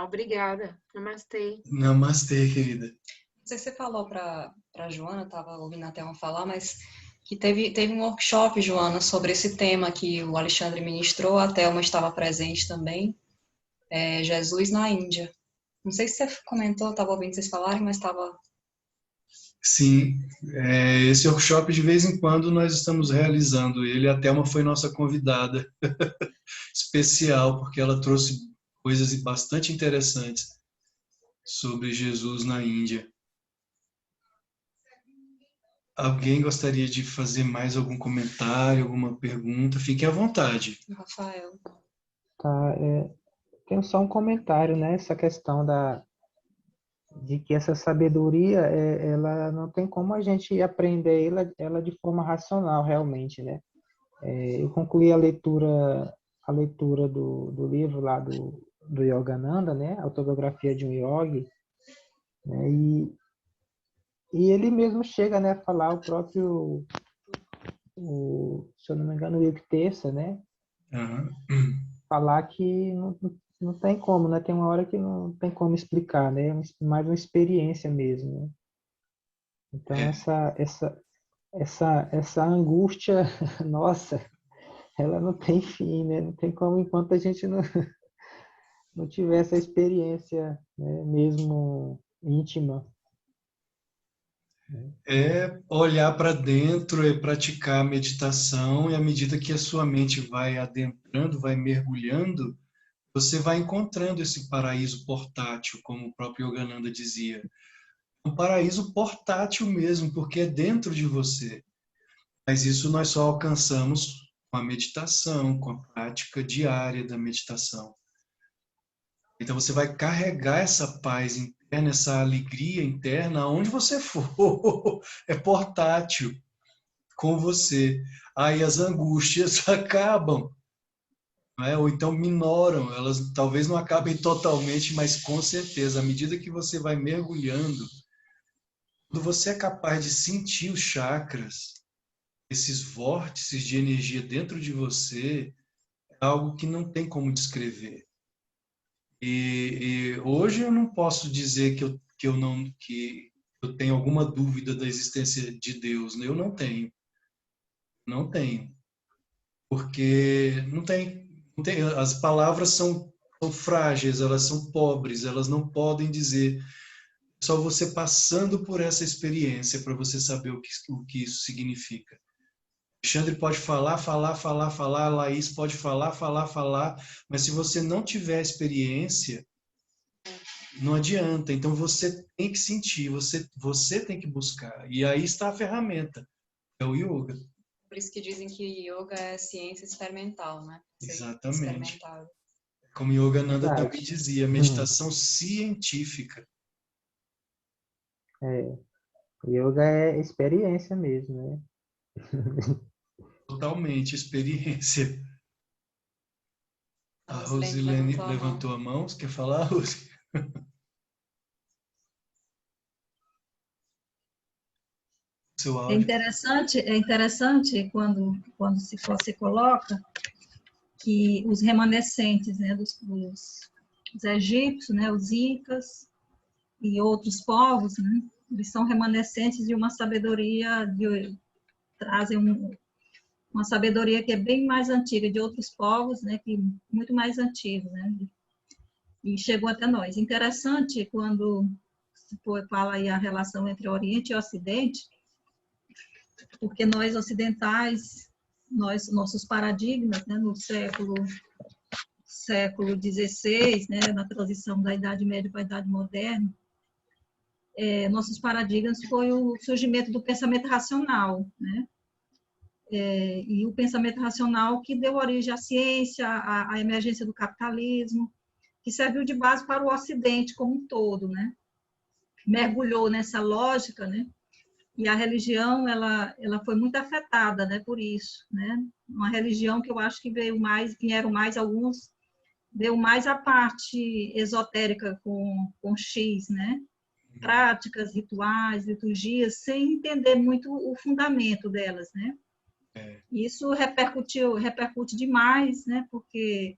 Obrigada. Namastê. Namastê, querida. Não sei se você falou para a Joana, estava ouvindo a Thelma falar, mas que teve um workshop, Joana, sobre esse tema que o Alexandre ministrou, a Thelma estava presente também, Jesus na Índia. Não sei se você comentou, estava ouvindo vocês falarem, mas estava... Sim, esse workshop de vez em quando nós estamos realizando ele. A Thelma foi nossa convidada especial, porque ela trouxe coisas bastante interessantes sobre Jesus na Índia. Alguém gostaria de fazer mais algum comentário, alguma pergunta? Fique à vontade. Rafael. Tá, tenho só um comentário, né? Essa questão de que essa sabedoria, ela não tem como a gente aprender ela de forma racional, realmente, né? Eu concluí a leitura do livro lá do Yogananda, né? Autobiografia de um Yogi, né? E ele mesmo chega, né, a falar o próprio, se eu não me engano, o Yukteswar, né? Uhum. Falar que não tem como, né? Tem uma hora que não tem como explicar, né? É mais uma experiência mesmo, né? Então, essa angústia, nossa, ela não tem fim, né? Não tem como enquanto a gente não tiver essa experiência, né, mesmo íntima. É olhar para dentro, é praticar a meditação, e à medida que a sua mente vai adentrando, vai mergulhando, você vai encontrando esse paraíso portátil, como o próprio Yogananda dizia. Um paraíso portátil mesmo, porque é dentro de você. Mas isso nós só alcançamos com a meditação, com a prática diária da meditação. Então você vai carregar essa paz interna, essa alegria interna, aonde você for. É portátil com você. Aí as angústias acabam, não é? Ou então minoram. Elas talvez não acabem totalmente, mas com certeza, à medida que você vai mergulhando, quando você é capaz de sentir os chakras, esses vórtices de energia dentro de você é algo que não tem como descrever. E hoje eu não posso dizer que eu tenho alguma dúvida da existência de Deus, né? Eu não tenho, porque não tem, as palavras são frágeis, elas são pobres, elas não podem dizer. Só você passando por essa experiência para você saber o que isso significa. Alexandre pode falar, falar, falar, falar, a Laís pode falar, falar, falar, mas se você não tiver experiência, não adianta. Então você tem que sentir, você tem que buscar. E aí está a ferramenta, é o yoga. Por isso que dizem que yoga é ciência experimental, né? Exatamente. Experimental. Como Yogananda Verdade. também dizia, meditação científica. É, yoga é experiência mesmo, né? Totalmente, experiência. A Rosilene levantou a mão. Você quer falar, Rose? Seu áudio. É interessante quando se coloca que os remanescentes, né, dos egípcios, né, os incas e outros povos, né, eles são remanescentes de uma sabedoria, trazem uma sabedoria que é bem mais antiga de outros povos, né, que muito mais antigos, né, e chegou até nós. Interessante quando se fala aí a relação entre Oriente e Ocidente, porque nós ocidentais, nossos paradigmas, né, no século XVI, né, na transição da Idade Média para a Idade Moderna, nossos paradigmas foi o surgimento do pensamento racional, né? E o pensamento racional que deu origem à ciência, à emergência do capitalismo, que serviu de base para o Ocidente como um todo, né? Mergulhou nessa lógica, né? E a religião, ela foi muito afetada, né, por isso, né? Uma religião que eu acho que vieram mais alguns, veio mais a parte esotérica com X, né? Práticas, rituais, liturgias, sem entender muito o fundamento delas, né? Isso repercute demais, né? Porque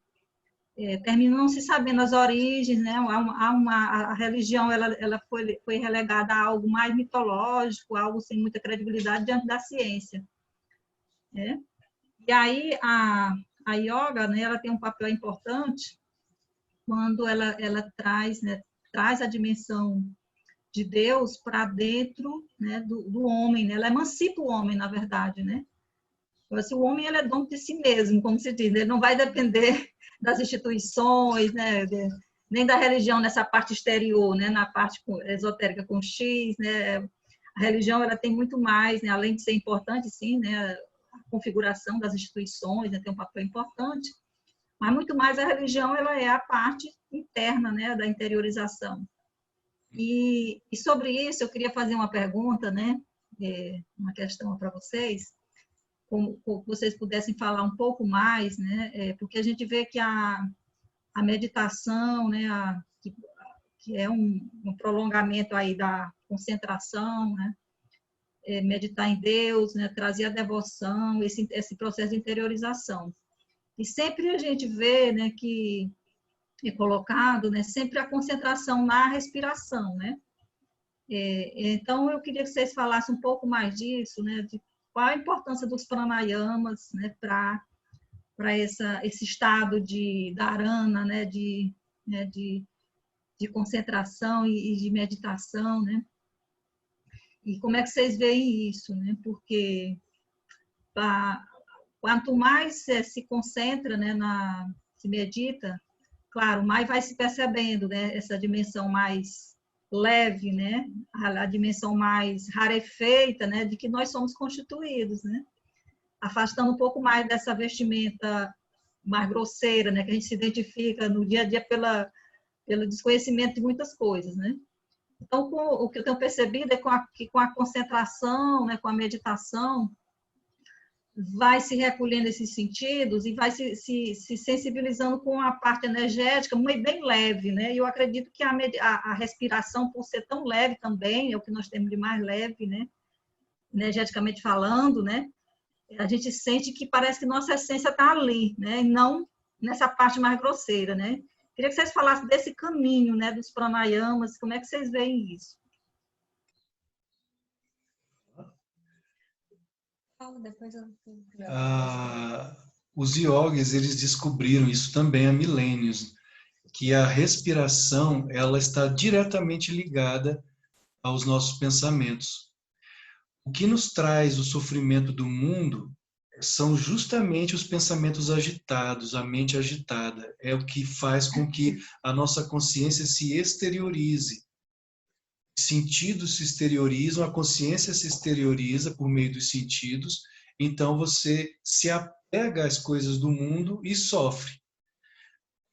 terminam não se sabendo as origens, né? A religião ela foi relegada a algo mais mitológico, algo sem muita credibilidade diante da ciência, né? E aí a yoga, né? Ela tem um papel importante quando ela traz, né? Traz a dimensão de Deus para dentro, né? Do homem, né? Ela emancipa o homem, na verdade, né? Se o homem ele é dono de si mesmo, como se diz, ele não vai depender das instituições, né, nem da religião nessa parte exterior, né, na parte esotérica com X, né, a religião ela tem muito mais, né, além de ser importante, sim, né, a configuração das instituições, né, tem um papel importante, mas muito mais a religião ela é a parte interna, né, da interiorização. E sobre isso eu queria fazer uma pergunta, né, uma questão para vocês. Como vocês pudessem falar um pouco mais, né? Porque a gente vê que a meditação, né? Que é um prolongamento aí da concentração, né? Meditar em Deus, né? Trazer a devoção, esse processo de interiorização. E sempre a gente vê, né? Que é colocado, né? Sempre a concentração na respiração, né? Então eu queria que vocês falassem um pouco mais disso, né? Qual a importância dos pranayamas, né, para esse estado de dharana, né, de concentração e de meditação, né? E como é que vocês veem isso, né? Porque quanto mais se concentra, né, se medita, claro, mais vai se percebendo, né, essa dimensão mais leve, né, a dimensão mais rarefeita, né, de que nós somos constituídos, né, afastando um pouco mais dessa vestimenta mais grosseira, né, que a gente se identifica no dia a dia pelo desconhecimento de muitas coisas, né. Então, o que eu tenho percebido é que com a concentração, né, com a meditação, vai se recolhendo esses sentidos e vai se sensibilizando com a parte energética bem leve, né? E eu acredito que a respiração, por ser tão leve também, é o que nós temos de mais leve, né? Energeticamente falando, né? a gente sente que parece que nossa essência está ali, né? E não nessa parte mais grosseira, né? Queria que vocês falassem desse caminho, né? Dos pranayamas, como é que vocês veem isso? Depois eu... Os yogis, eles descobriram isso também há milênios, que a respiração, ela está diretamente ligada aos nossos pensamentos. O que nos traz o sofrimento do mundo são justamente os pensamentos agitados, a mente agitada. É o que faz com que a nossa consciência se exteriorize. Os sentidos se exteriorizam, a consciência se exterioriza por meio dos sentidos, então você se apega às coisas do mundo e sofre.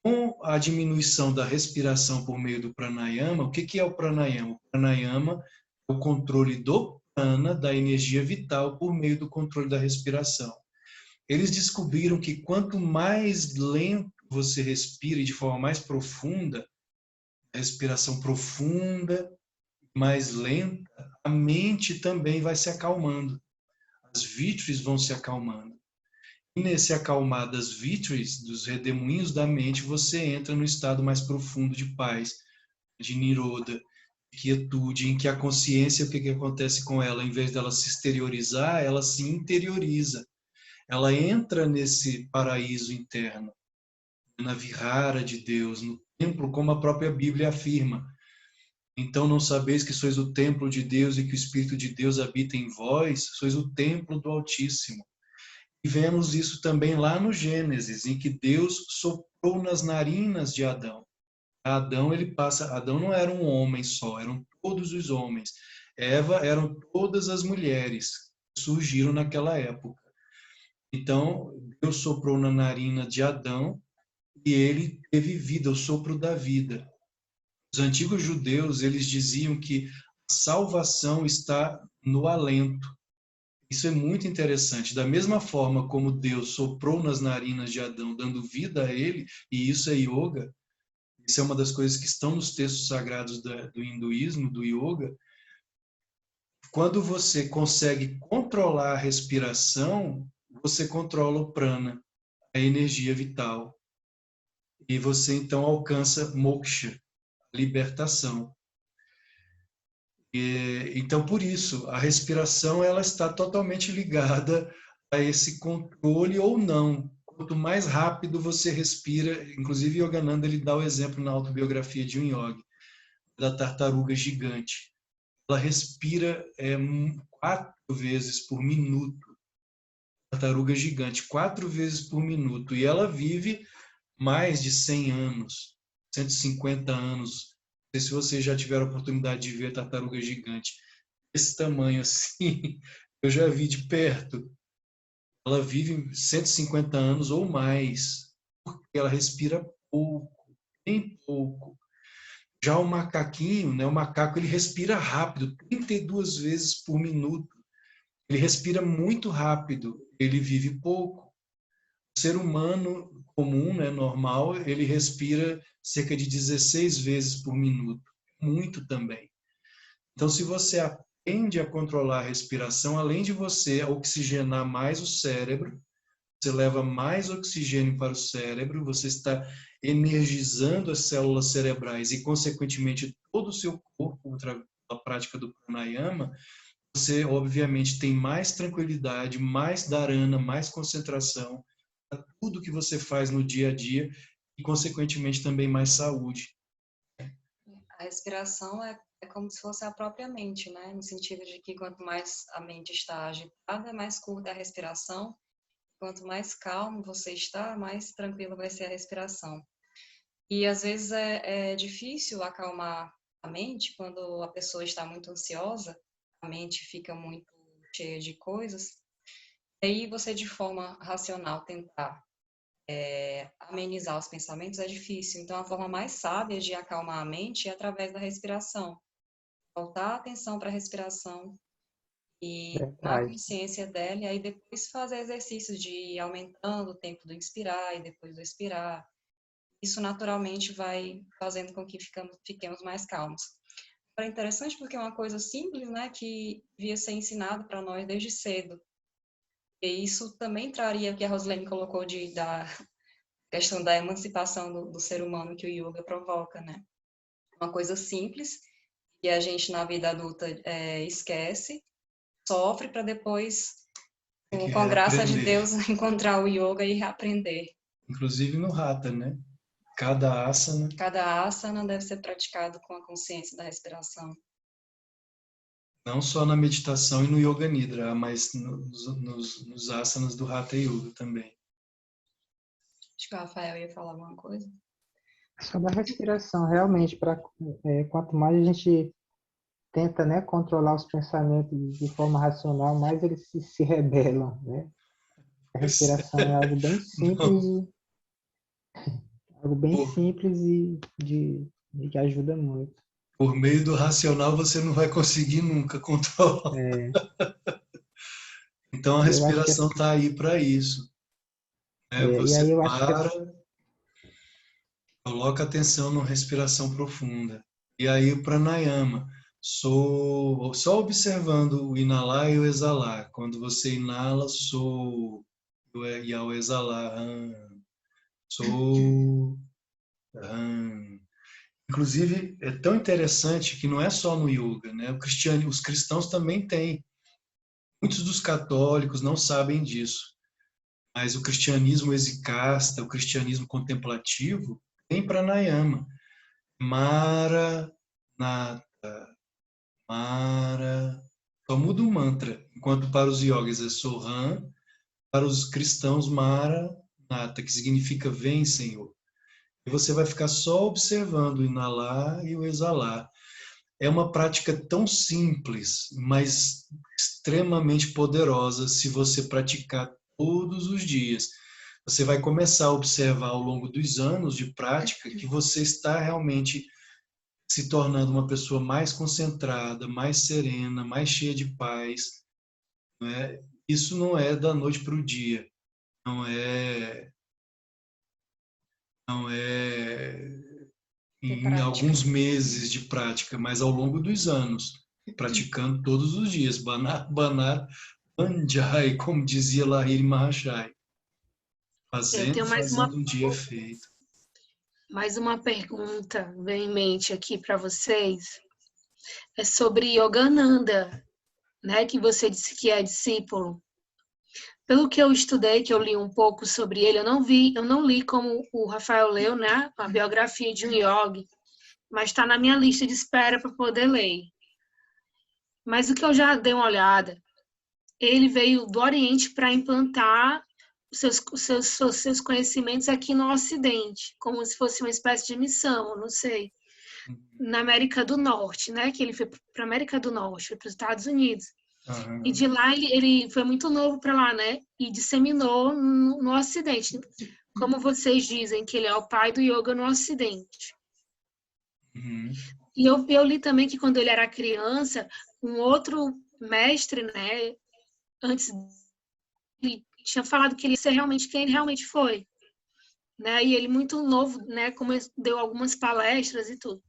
Com a diminuição da respiração por meio do pranayama, o que é o pranayama? O pranayama é o controle do prana, da energia vital, por meio do controle da respiração. Eles descobriram que quanto mais lento você respira e de forma mais profunda, respiração profunda, mais lenta, a mente também vai se acalmando. As vítreas vão se acalmando. E nesse acalmar das vítreas, dos redemoinhos da mente, você entra no estado mais profundo de paz, de niroda, de quietude, em que a consciência, o que acontece com ela? Em vez dela se exteriorizar, ela se interioriza. Ela entra nesse paraíso interno, na vihara de Deus, no templo, como a própria Bíblia afirma. Então não sabeis que sois o templo de Deus e que o Espírito de Deus habita em vós? Sois o templo do Altíssimo. E vemos isso também lá no Gênesis, em que Deus soprou nas narinas de Adão. Adão não era um homem só, eram todos os homens. Eva eram todas as mulheres que surgiram naquela época. Então, Deus soprou na narina de Adão e ele teve vida, o sopro da vida. Os antigos judeus, eles diziam que a salvação está no alento. Isso é muito interessante. Da mesma forma como Deus soprou nas narinas de Adão, dando vida a ele, e isso é yoga, isso é uma das coisas que estão nos textos sagrados do hinduísmo, do yoga. Quando você consegue controlar a respiração, você controla o prana, a energia vital. E você então alcança moksha, libertação. Então, por isso, a respiração ela está totalmente ligada a esse controle ou não. Quanto mais rápido você respira, inclusive Yogananda ele dá o exemplo na autobiografia de um yogi, da tartaruga gigante. Ela respira 4 vezes por minuto. Tartaruga gigante, 4 vezes por minuto. E ela vive mais de 100 anos, 150 anos. Não sei se vocês já tiveram a oportunidade de ver a tartaruga gigante. Esse tamanho assim, eu já vi de perto. Ela vive 150 anos ou mais, porque ela respira pouco, bem pouco. Já o macaquinho, né, o macaco, ele respira rápido, 32 vezes por minuto. Ele respira muito rápido, ele vive pouco. O ser humano comum, né, normal, ele respira cerca de 16 vezes por minuto. Muito também. Então, se você aprende a controlar a respiração, além de você oxigenar mais o cérebro, você leva mais oxigênio para o cérebro, você está energizando as células cerebrais e, consequentemente, todo o seu corpo, a prática do pranayama, você, obviamente, tem mais tranquilidade, mais dharana, mais concentração, para tudo que você faz no dia a dia e, consequentemente, também mais saúde. A respiração é como se fosse a própria mente, né? No sentido de que quanto mais a mente está agitada, mais curta é a respiração. Quanto mais calmo você está, mais tranquila vai ser a respiração. E às vezes é difícil acalmar a mente quando a pessoa está muito ansiosa, a mente fica muito cheia de coisas. E aí você, de forma racional, tentar amenizar os pensamentos é difícil. Então, a forma mais sábia de acalmar a mente é através da respiração. Voltar a atenção para a respiração e tomar consciência dela, e aí depois fazer exercícios de ir aumentando o tempo do inspirar e depois do expirar. Isso naturalmente vai fazendo com que fiquemos mais calmos. É interessante porque é uma coisa simples, né, que devia ser ensinado para nós desde cedo. E isso também traria o que a Rosilene colocou da questão da emancipação do ser humano que o yoga provoca, né? Uma coisa simples que a gente na vida adulta esquece, sofre para depois, com a graça de Deus, encontrar o yoga e reaprender. Inclusive no Hatha, né? Cada asana deve ser praticado com a consciência da respiração. Não só na meditação e no Yoga Nidra, mas nos asanas do Hatha Yoga também. Acho que o Rafael ia falar alguma coisa. Sobre a respiração, realmente, quanto mais a gente tenta, né, controlar os pensamentos de forma racional, mais eles se rebelam, né? A respiração é algo bem simples, de que ajuda muito. Por meio do racional você não vai conseguir nunca controlar. Então a respiração está aí para isso. Você para, coloca atenção na respiração profunda. E aí o pranayama, só observando o inalar e o exalar. Quando você inala, sou, e ao exalar, sou, Inclusive, é tão interessante que não é só no yoga, né? Os cristãos também têm. Muitos dos católicos não sabem disso. Mas o cristianismo exicasta, o cristianismo contemplativo, tem pranayama. Mara, nata, mara. Só muda o mantra. Enquanto para os yogis é Soham, para os cristãos Mara, nata, que significa vem, Senhor. E você vai ficar só observando o inalar e o exalar. É uma prática tão simples, mas extremamente poderosa se você praticar todos os dias. Você vai começar a observar ao longo dos anos de prática que você está realmente se tornando uma pessoa mais concentrada, mais serena, mais cheia de paz. Não é? Isso não é da noite para o dia. Não é em alguns meses de prática, mas ao longo dos anos, praticando todos os dias. Banar, banar, banjai, como dizia Lahiri Mahashai. Fazendo um dia feito. Mais uma pergunta vem em mente aqui para vocês. É sobre Yogananda, né, que você disse que é discípulo. Pelo que eu estudei, que eu li um pouco sobre ele, eu não li como o Rafael leu, né, a biografia de um yogi, mas está na minha lista de espera para poder ler. Mas o que eu já dei uma olhada, ele veio do Oriente para implantar os seus conhecimentos aqui no Ocidente, como se fosse uma espécie de missão, não sei, na América do Norte, né? Que ele foi para a América do Norte, foi para os Estados Unidos. Uhum. E de lá ele foi muito novo para lá, né? E disseminou no Ocidente. Como vocês dizem, que ele é o pai do yoga no Ocidente. Uhum. E eu li também que quando ele era criança, um outro mestre, né? Antes ele tinha falado que ele ia ser realmente quem ele realmente foi, né? E ele muito novo, né? Como deu algumas palestras e tudo.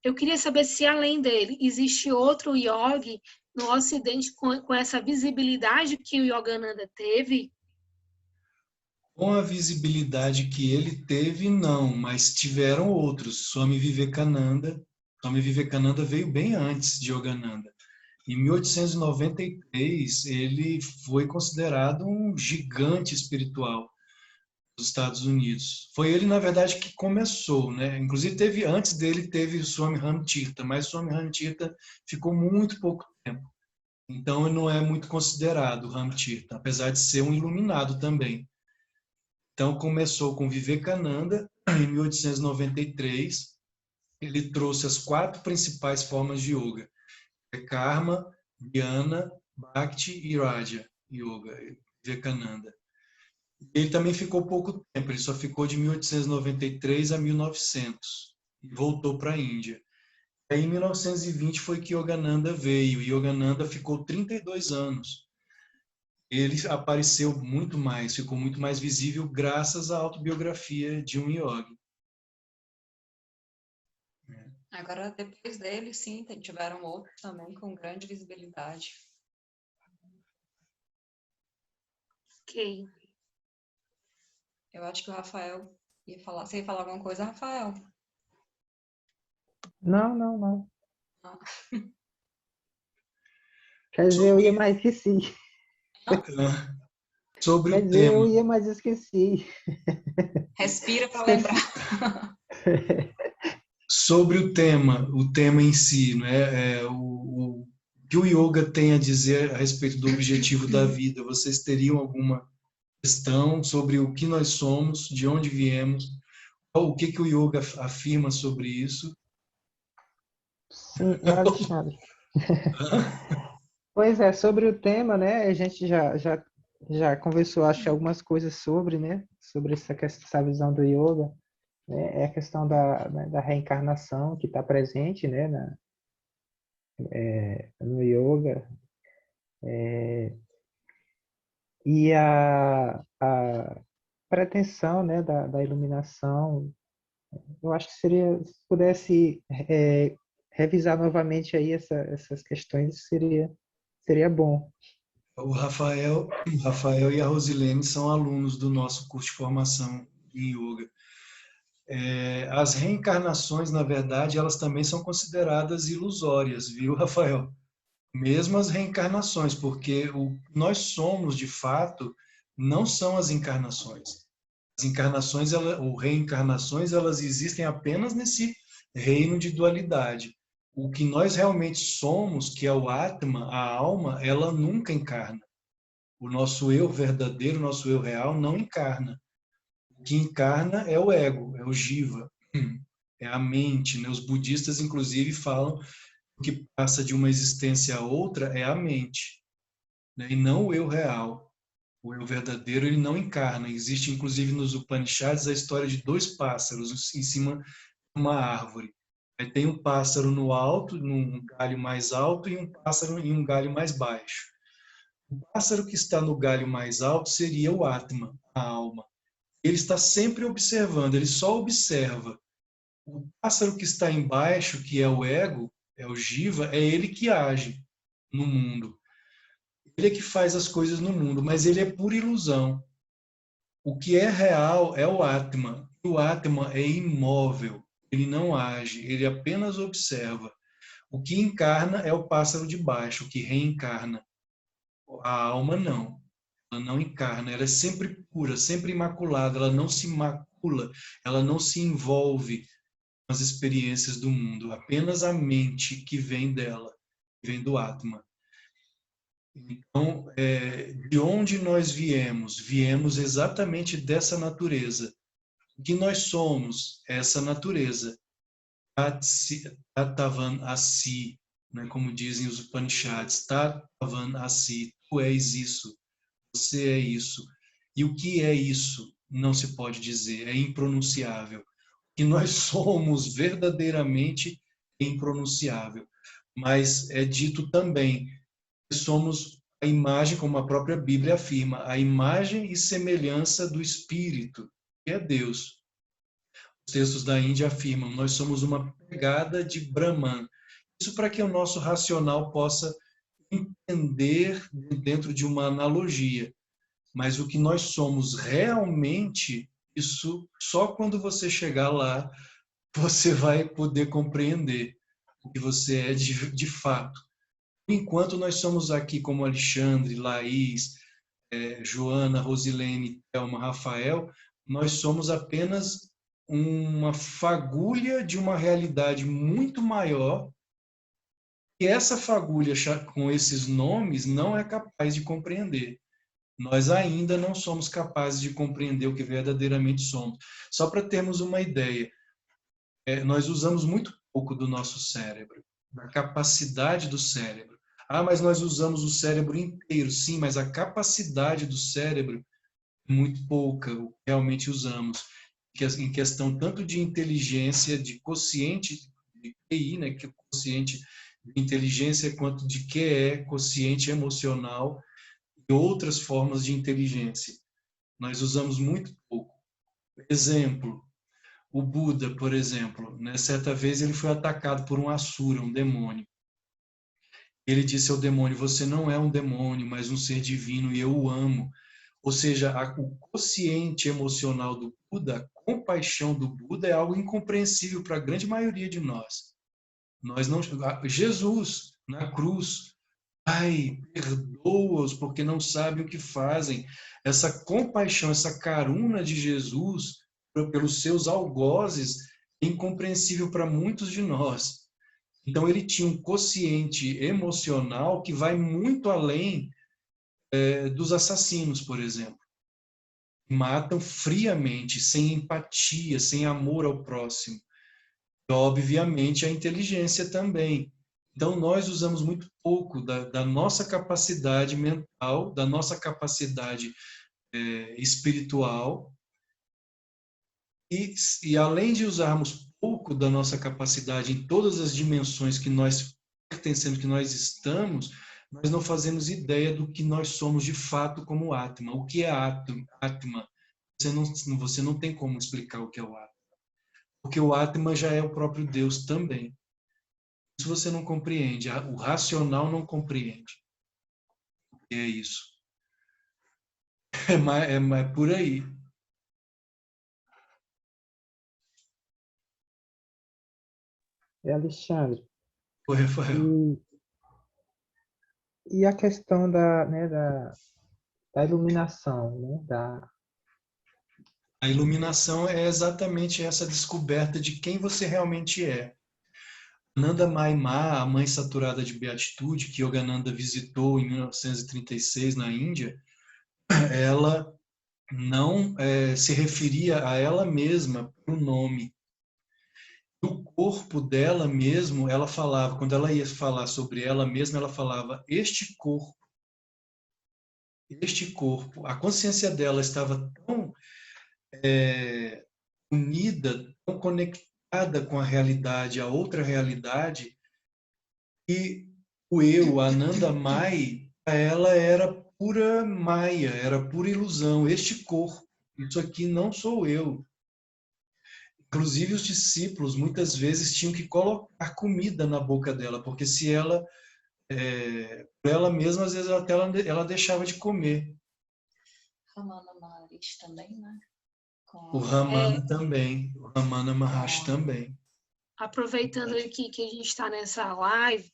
Eu queria saber se além dele existe outro yogi no Ocidente com essa visibilidade que o Yogananda teve. Com a visibilidade que ele teve, não, mas tiveram outros. Swami Vivekananda veio bem antes de Yogananda. Em 1893, ele foi considerado um gigante espiritual dos Estados Unidos. Foi ele, na verdade, que começou, né? Inclusive, antes dele, teve o Swami Ramtirtha, mas o Swami Ramtirtha ficou muito pouco tempo. Então, ele não é muito considerado o Ramtirtha, apesar de ser um iluminado também. Então, começou com Vivekananda, em 1893. Ele trouxe as 4 principais formas de yoga. Karma, Dhyana, Bhakti e Raja Yoga, Vivekananda. Ele também ficou pouco tempo, ele só ficou de 1893 a 1900 e voltou para a Índia. Aí, em 1920 foi que Yogananda veio. Yogananda ficou 32 anos. Ele apareceu muito mais, ficou muito mais visível graças à autobiografia de um yogi. Agora, depois dele, sim, tiveram outros também com grande visibilidade. Ok. Eu acho que o Rafael ia falar. Você ia falar alguma coisa, Rafael? Não. Ah. Quer dizer, eu ia, mas esqueci. Sobre Quer o dizer, eu tema, ia, mas esqueci. Respira para Esqueci. lembrar. sobre o tema em si, né? O que o yoga tem a dizer a respeito do objetivo da vida? Vocês teriam alguma questão sobre o que nós somos, de onde viemos, o que o yoga afirma sobre isso? Sim, Alexandre. Pois é, sobre o tema, né? A gente já conversou, acho, algumas coisas sobre, né? Sobre essa visão do yoga, né? É a questão da reencarnação que está presente, né? No yoga. E a pretensão, né? Da iluminação. Eu acho que seria, se pudesse revisar novamente aí essas questões, seria bom. O Rafael e a Rosilene são alunos do nosso curso de formação em yoga. As reencarnações, na verdade, elas também são consideradas ilusórias, viu, Rafael? Mesmo as reencarnações, porque nós somos, de fato, não são as encarnações. As encarnações ou reencarnações, elas existem apenas nesse reino de dualidade. O que nós realmente somos, que é o Atma, a alma, ela nunca encarna. O nosso eu verdadeiro, o nosso eu real, não encarna. O que encarna é o ego, é o jiva, é a mente, né? Os budistas, inclusive, falam que o que passa de uma existência a outra é a mente, né? E não o eu real. O eu verdadeiro, ele não encarna. Existe, inclusive, nos Upanishads, a história de dois pássaros em cima de uma árvore. Aí tem um pássaro no alto, num galho mais alto, e um pássaro em um galho mais baixo. O pássaro que está no galho mais alto seria o Atma, a alma. Ele está sempre observando, ele só observa. O pássaro que está embaixo, que é o ego, é o jiva, é ele que age no mundo. Ele é que faz as coisas no mundo, mas ele é pura ilusão. O que é real é o Atma. O Atma é imóvel, ele não age, ele apenas observa. O que encarna é o pássaro de baixo, o que reencarna. A alma não. Ela não encarna, ela é sempre pura, sempre imaculada, ela não se macula, ela não se envolve com as experiências do mundo, apenas a mente que vem dela, que vem do Atma. Então, de onde nós viemos? Viemos exatamente dessa natureza. O que nós somos? Essa natureza. Tatavan Asi, né? Como dizem os Upanishads, Tatavan Asi, tu és isso, você é isso. E o que é isso? Não se pode dizer, é impronunciável. O que nós somos verdadeiramente é impronunciável. Mas é dito também que somos a imagem, como a própria Bíblia afirma, a imagem e semelhança do Espírito, que é Deus. Os textos da Índia afirmam, nós somos uma pegada de Brahman. Isso para que o nosso racional possa entender dentro de uma analogia. Mas o que nós somos realmente, isso só quando você chegar lá, você vai poder compreender o que você é de fato. Enquanto nós somos aqui como Alexandre, Laís, Joana, Rosilene, Thelma, Rafael, nós somos apenas uma fagulha de uma realidade muito maior, e essa fagulha com esses nomes não é capaz de compreender. Nós ainda não somos capazes de compreender o que verdadeiramente somos. Só para termos uma ideia, nós usamos muito pouco do nosso cérebro, da capacidade do cérebro. Ah, mas nós usamos o cérebro inteiro. Sim, mas a capacidade do cérebro é muito pouca, o que realmente usamos. Em questão tanto de inteligência, de quociente de QI, né, que é quociente de inteligência, quanto de QE, quociente emocional, e outras formas de inteligência. Nós usamos muito pouco. Exemplo, o Buda, por exemplo, né, certa vez ele foi atacado por um asura, um demônio. Ele disse ao demônio, você não é um demônio, mas um ser divino e eu o amo. Ou seja, o quociente emocional do Buda, a compaixão do Buda é algo incompreensível para a grande maioria de nós. Nós não, Jesus na cruz, Pai, perdoa-os porque não sabem o que fazem. Essa compaixão, essa caruna de Jesus pelos seus algozes é incompreensível para muitos de nós. Então ele tinha um quociente emocional que vai muito além dos assassinos, por exemplo. Matam friamente, sem empatia, sem amor ao próximo. E, obviamente, a inteligência também. Então, nós usamos muito pouco da nossa capacidade mental, da nossa capacidade espiritual, e além de usarmos pouco da nossa capacidade em todas as dimensões que nós pertencemos, que nós estamos, nós não fazemos ideia do que nós somos de fato como Atma. O que é Atma? Você não tem como explicar o que é o Atma. Porque o Atma já é o próprio Deus também. Isso você não compreende, o racional não compreende. E é isso. É por aí. Alexandre, Oi, Rafael. e a questão da iluminação, né? A iluminação é exatamente essa descoberta de quem você realmente é. Ananda Maima, a mãe saturada de beatitude, que Yogananda visitou em 1936 na Índia, ela não se referia a ela mesma pelo nome. No corpo dela mesmo, ela falava, quando ela ia falar sobre ela mesma, ela falava, este corpo. A consciência dela estava tão unida, tão conectada com a realidade, a outra realidade, e o eu, a Ananda Mai, para ela era pura maia, era pura ilusão. Este corpo, isso aqui não sou eu. Inclusive os discípulos muitas vezes tinham que colocar comida na boca dela, porque se ela, por ela mesma, às vezes até ela deixava de comer. Ramana Maharishi também, né? O Ramana também, o Ramana Maharshi também. Aproveitando aqui que a gente está nessa live,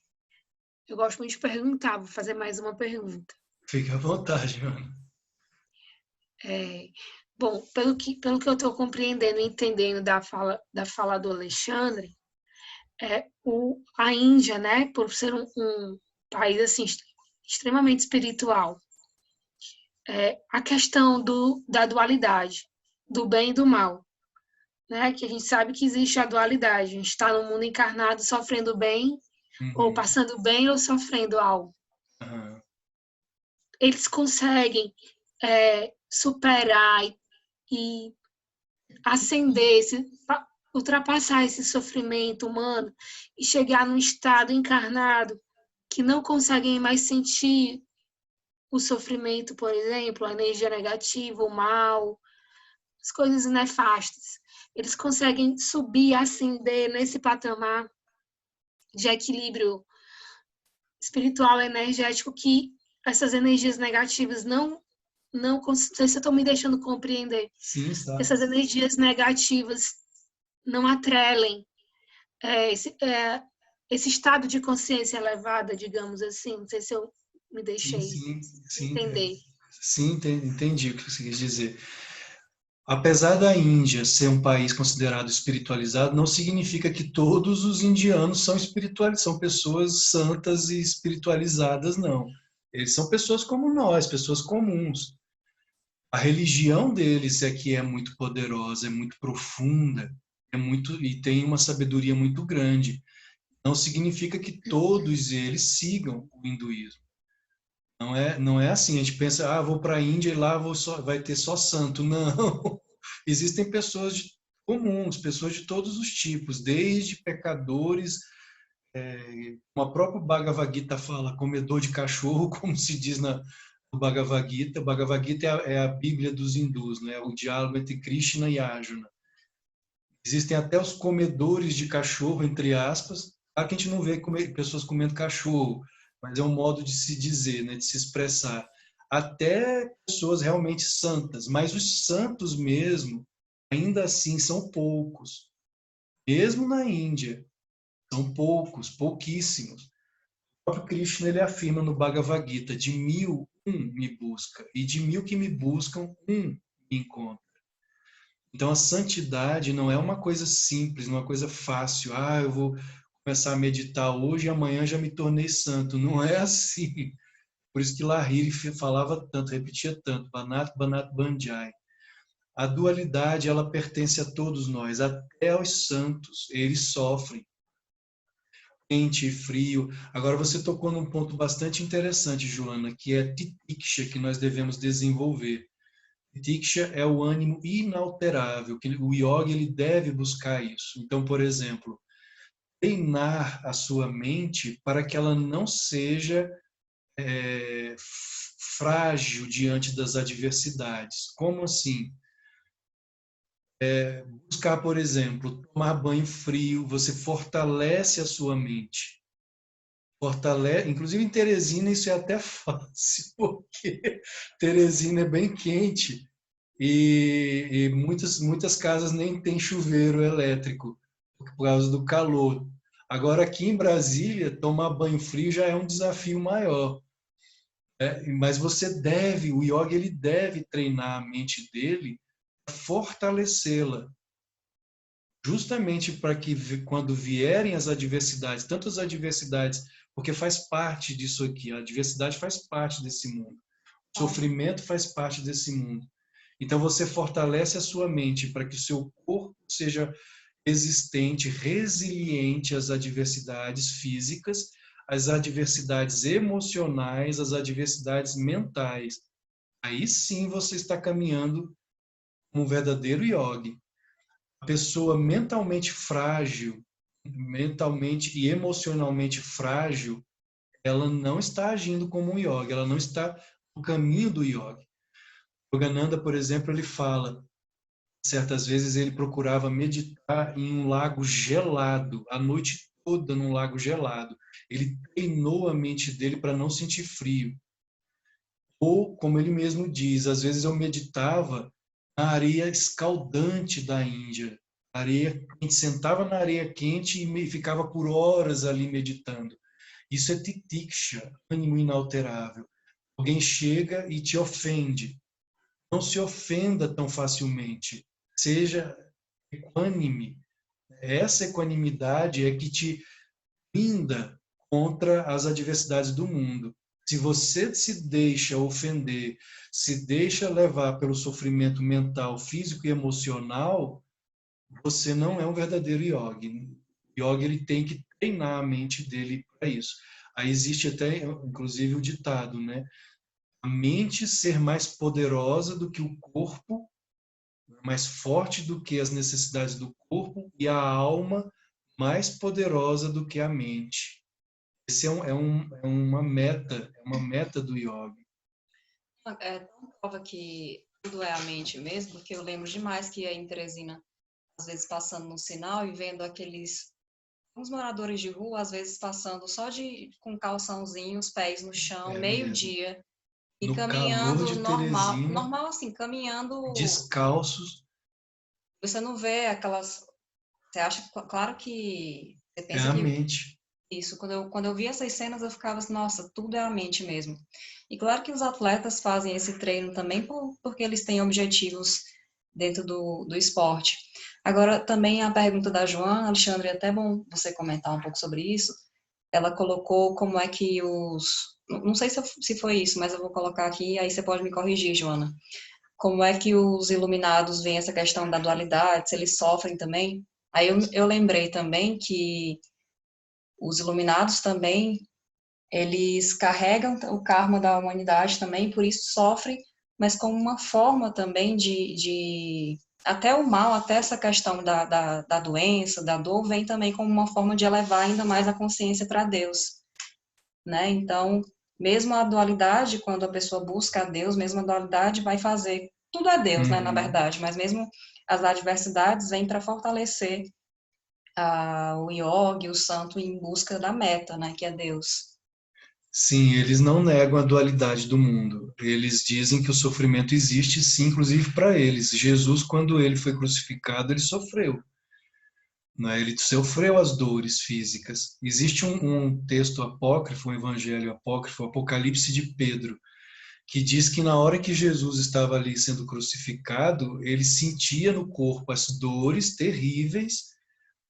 eu gosto muito de perguntar, vou fazer mais uma pergunta. Fique à vontade, mano. Bom, pelo que eu estou compreendendo e entendendo da fala do Alexandre, a Índia, né, por ser um país assim, extremamente espiritual, a questão da dualidade, do bem e do mal, né, que a gente sabe que existe a dualidade, a gente está no mundo encarnado sofrendo bem, ou passando bem ou sofrendo algo. Eles conseguem superar e ascender, ultrapassar esse sofrimento humano e chegar num estado encarnado que não conseguem mais sentir o sofrimento, por exemplo, a energia negativa, o mal, as coisas nefastas. Eles conseguem subir, ascender nesse patamar de equilíbrio espiritual, energético, que essas energias negativas não sei se eu estou me deixando compreender. Sim, está. Essas energias negativas não atrelem esse estado de consciência elevada, digamos assim. Não sei se eu me deixei entender. Sim, entendi o que você quis dizer. Apesar da Índia ser um país considerado espiritualizado, não significa que todos os indianos são espiritualizados, são pessoas santas e espiritualizadas, não. Eles são pessoas como nós, pessoas comuns. A religião deles é que é muito poderosa, é muito profunda, e tem uma sabedoria muito grande. Não significa que todos eles sigam o hinduísmo. Não é assim, a gente pensa, vou para a Índia e lá vai ter só santo. Não, existem pessoas comuns, pessoas de todos os tipos, desde pecadores, como a própria Bhagavad Gita fala, comedor de cachorro, como se diz no Bhagavad Gita. Bhagavad Gita é a Bíblia dos hindus, né? O diálogo entre Krishna e Arjuna. Existem até os comedores de cachorro, entre aspas. Claro que a gente não vê pessoas comendo cachorro, mas é um modo de se dizer, né? De se expressar. até pessoas realmente santas, mas os santos mesmo, ainda assim, são poucos. Mesmo na Índia, são poucos, pouquíssimos. O próprio Krishna ele afirma no Bhagavad Gita, de 1000, um me busca, e de 1000 que me buscam, um me encontra. Então a santidade não é uma coisa simples, não é uma coisa fácil. Ah, eu vou começar a meditar hoje e amanhã já me tornei santo. Não é assim. Por isso que Lahiri falava tanto, repetia tanto, Banat, Banat, Banjai. A dualidade, ela pertence a todos nós, até aos santos, eles sofrem. Quente e frio. Agora você tocou num ponto bastante interessante, Joana, que é titiksha, que nós devemos desenvolver. Titiksha é o ânimo inalterável, que o yoga ele deve buscar isso. Então, por exemplo, treinar a sua mente para que ela não seja frágil diante das adversidades. Como assim? Buscar, por exemplo, tomar banho frio, você fortalece a sua mente. Fortalece, inclusive em Teresina isso é até fácil, porque Teresina é bem quente e muitas casas nem tem chuveiro elétrico por causa do calor. Agora aqui em Brasília, tomar banho frio já é um desafio maior. Mas o yoga ele deve treinar a mente dele, fortalecê-la, justamente para que quando vierem as adversidades, tanto as adversidades, porque faz parte disso aqui, a adversidade faz parte desse mundo, o sofrimento faz parte desse mundo. Então você fortalece a sua mente para que o seu corpo seja resistente, resiliente às adversidades físicas, às adversidades emocionais, às adversidades mentais. Aí sim você está caminhando como um verdadeiro yogi. A pessoa mentalmente frágil, mentalmente e emocionalmente frágil, ela não está agindo como um yogi, ela não está no caminho do yogi. Yogananda, por exemplo, ele fala, certas vezes ele procurava meditar em um lago gelado, a noite toda num lago gelado. Ele treinou a mente dele para não sentir frio. Ou, como ele mesmo diz, às vezes eu meditava na areia escaldante da Índia. Areia quente, sentava na areia quente e ficava por horas ali meditando. Isso é titiksha, ânimo inalterável. Alguém chega e te ofende. Não se ofenda tão facilmente. Seja equânime. Essa equanimidade é que te blinda contra as adversidades do mundo. Se você se deixa ofender, se deixa levar pelo sofrimento mental, físico e emocional, você não é um verdadeiro yogi. O yogi ele tem que treinar a mente dele para isso. Aí existe até, inclusive, o ditado, né? A mente ser mais poderosa do que o corpo, mais forte do que as necessidades do corpo, e a alma mais poderosa do que a mente. Esse é uma meta do yoga. É tão prova que tudo é a mente mesmo, porque eu lembro demais que aí em Teresina, às vezes passando no sinal e vendo uns moradores de rua, às vezes passando só com calçãozinho, os pés no chão, meio-dia, e No caminhando calor de normal, Teresina, normal assim, caminhando. descalços. Você não vê aquelas. Você acha, claro que você É pensa a que mente. isso, quando eu vi essas cenas, eu ficava assim, nossa, tudo é a mente mesmo. E claro que os atletas fazem esse treino também porque eles têm objetivos dentro do esporte. Agora, também a pergunta da Joana, Alexandre, é até bom você comentar um pouco sobre isso. Ela colocou como é que não sei se foi isso, mas eu vou colocar aqui, aí você pode me corrigir, Joana. Como é que os iluminados veem essa questão da dualidade, se eles sofrem também? Aí eu lembrei também que os iluminados também, eles carregam o karma da humanidade também, por isso sofrem, mas como uma forma também até o mal, até essa questão da doença, da dor, vem também como uma forma de elevar ainda mais a consciência para Deus, né? Então, mesmo a dualidade, quando a pessoa busca a Deus, mesmo a dualidade vai fazer, tudo é Deus, né, na verdade, mas mesmo as adversidades vêm para fortalecer o yogi, o santo, em busca da meta, né, que é Deus. Sim, eles não negam a dualidade do mundo. Eles dizem que o sofrimento existe, sim, inclusive para eles. Jesus, quando ele foi crucificado, ele sofreu, né? Ele sofreu as dores físicas. Existe um texto apócrifo, um evangelho apócrifo, o Apocalipse de Pedro, que diz que na hora que Jesus estava ali sendo crucificado, ele sentia no corpo as dores terríveis,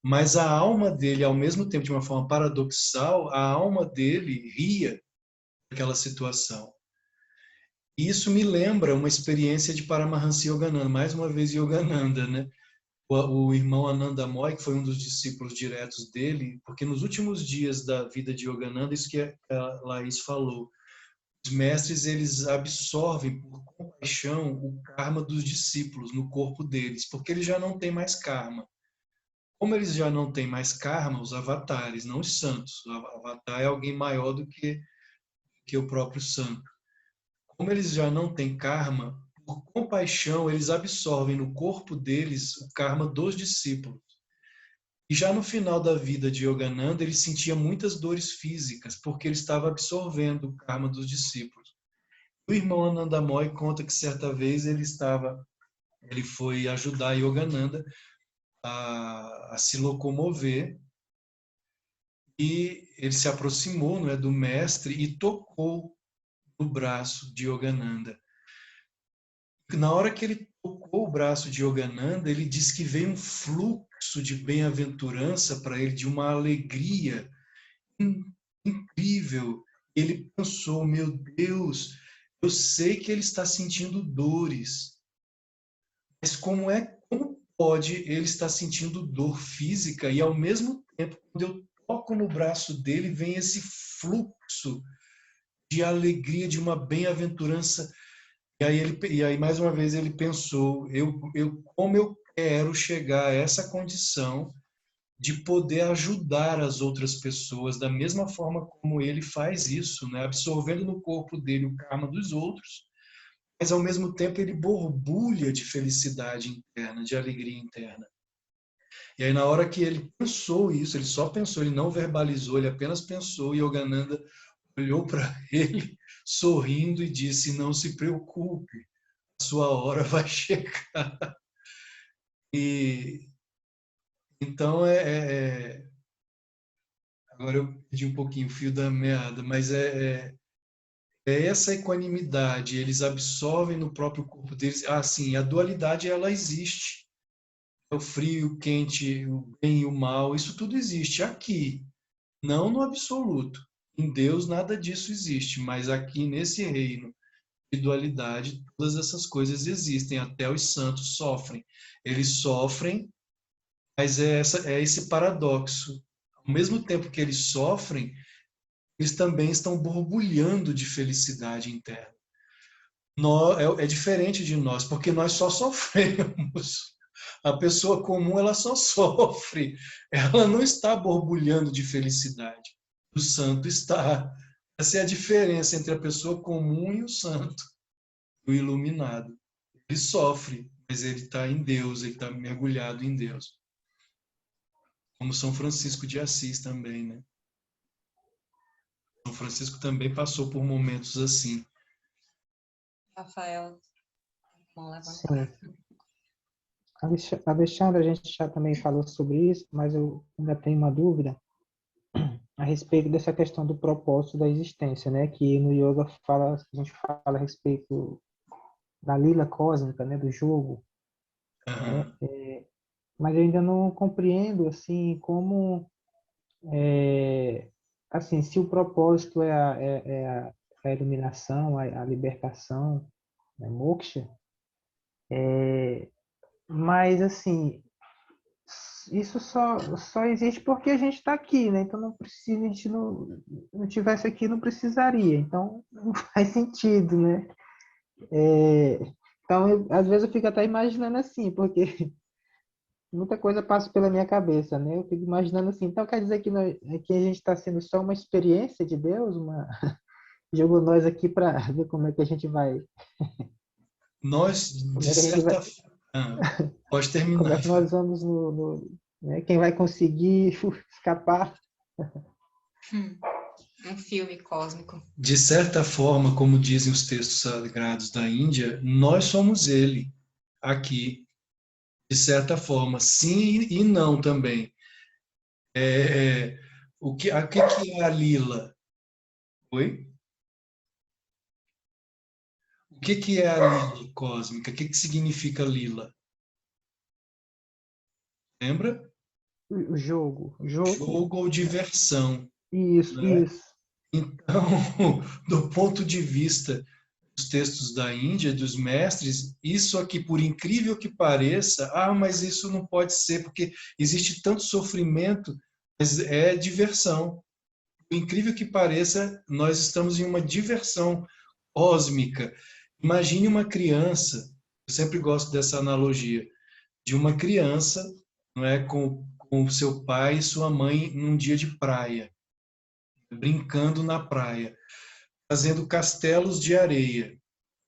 mas a alma dele, ao mesmo tempo, de uma forma paradoxal, a alma dele ria daquela situação. E isso me lembra uma experiência de Paramahansa Yogananda, mais uma vez Yogananda, né? O irmão Ananda Moy, que foi um dos discípulos diretos dele, porque nos últimos dias da vida de Yogananda, isso que a Laís falou, os mestres, eles absorvem por compaixão o karma dos discípulos no corpo deles, porque eles já não têm mais karma. Como eles já não têm mais karma, os avatares, não os santos. O avatar é alguém maior do que o próprio santo. Como eles já não têm karma, por compaixão, eles absorvem no corpo deles o karma dos discípulos. E já no final da vida de Yogananda, ele sentia muitas dores físicas, porque ele estava absorvendo o karma dos discípulos. O irmão Anandamoy conta que certa vez ele foi ajudar Yogananda a se locomover, e ele se aproximou, não é, do mestre e tocou no braço de Yogananda. Na hora que ele tocou o braço de Yogananda, ele diz que veio um fluxo de bem-aventurança para ele, de uma alegria incrível. Ele pensou, meu Deus, eu sei que ele está sentindo dores, mas como pode ele estar sentindo dor física e ao mesmo tempo, quando eu toco no braço dele, vem esse fluxo de alegria, de uma bem-aventurança. E aí mais uma vez ele pensou, como eu quero chegar a essa condição de poder ajudar as outras pessoas da mesma forma como ele faz isso, né? Absorvendo no corpo dele o karma dos outros, mas ao mesmo tempo ele borbulha de felicidade interna, de alegria interna. E aí na hora que ele pensou isso, ele só pensou, ele não verbalizou, ele apenas pensou, e Yogananda olhou para ele sorrindo e disse, não se preocupe, a sua hora vai chegar. E então agora eu perdi um pouquinho o fio da meada, mas é essa equanimidade, eles absorvem no próprio corpo deles. Sim, a dualidade ela existe. O frio, o quente, o bem e o mal, isso tudo existe aqui, não no absoluto. Em Deus nada disso existe, mas aqui nesse reino de dualidade, todas essas coisas existem, até os santos sofrem. Eles sofrem, mas é esse paradoxo. Ao mesmo tempo que eles sofrem, eles também estão borbulhando de felicidade interna. É diferente de nós, porque nós só sofremos. A pessoa comum, ela só sofre. Ela não está borbulhando de felicidade. O santo está. Essa é a diferença entre a pessoa comum e o santo, o iluminado. Ele sofre, mas ele está em Deus, ele está mergulhado em Deus. Como São Francisco de Assis também, né? São Francisco também passou por momentos assim. Rafael, vamos Sim. levantar. Alexandre, a gente já também falou sobre isso, mas eu ainda tenho uma dúvida a respeito dessa questão do propósito da existência, né? Que no yoga a gente fala a respeito da lila cósmica, né? Do jogo, né? Mas eu ainda não compreendo assim como assim, se o propósito é a iluminação, a libertação, né? Moksha, mas assim, isso só existe porque a gente está aqui, né? Então não precisa, a gente não tivesse aqui, não precisaria. Então não faz sentido, né? Então, às vezes eu fico até imaginando assim, porque muita coisa passa pela minha cabeça, né? Eu fico imaginando assim, então quer dizer que a gente está sendo só uma experiência de Deus, jogou nós aqui para ver como é que a gente vai. Nós, Como de é que a gente vai. certa forma, pode Como é terminar. que nós vamos né? Quem vai conseguir escapar? Um filme cósmico. De certa forma, como dizem os textos sagrados da Índia, nós somos ele aqui. De certa forma, sim e não também. O que é a lila? Oi? O que é a lila cósmica? O que significa lila? Lembra? O jogo. Jogo ou diversão, Isso, né? isso. Então, do ponto de vista dos textos da Índia, dos mestres, isso aqui, por incrível que pareça, mas isso não pode ser, porque existe tanto sofrimento, mas é diversão. Por incrível que pareça, nós estamos em uma diversão cósmica. Imagine uma criança, eu sempre gosto dessa analogia, de uma criança, não é, com seu pai e sua mãe num dia de praia, brincando na praia, fazendo castelos de areia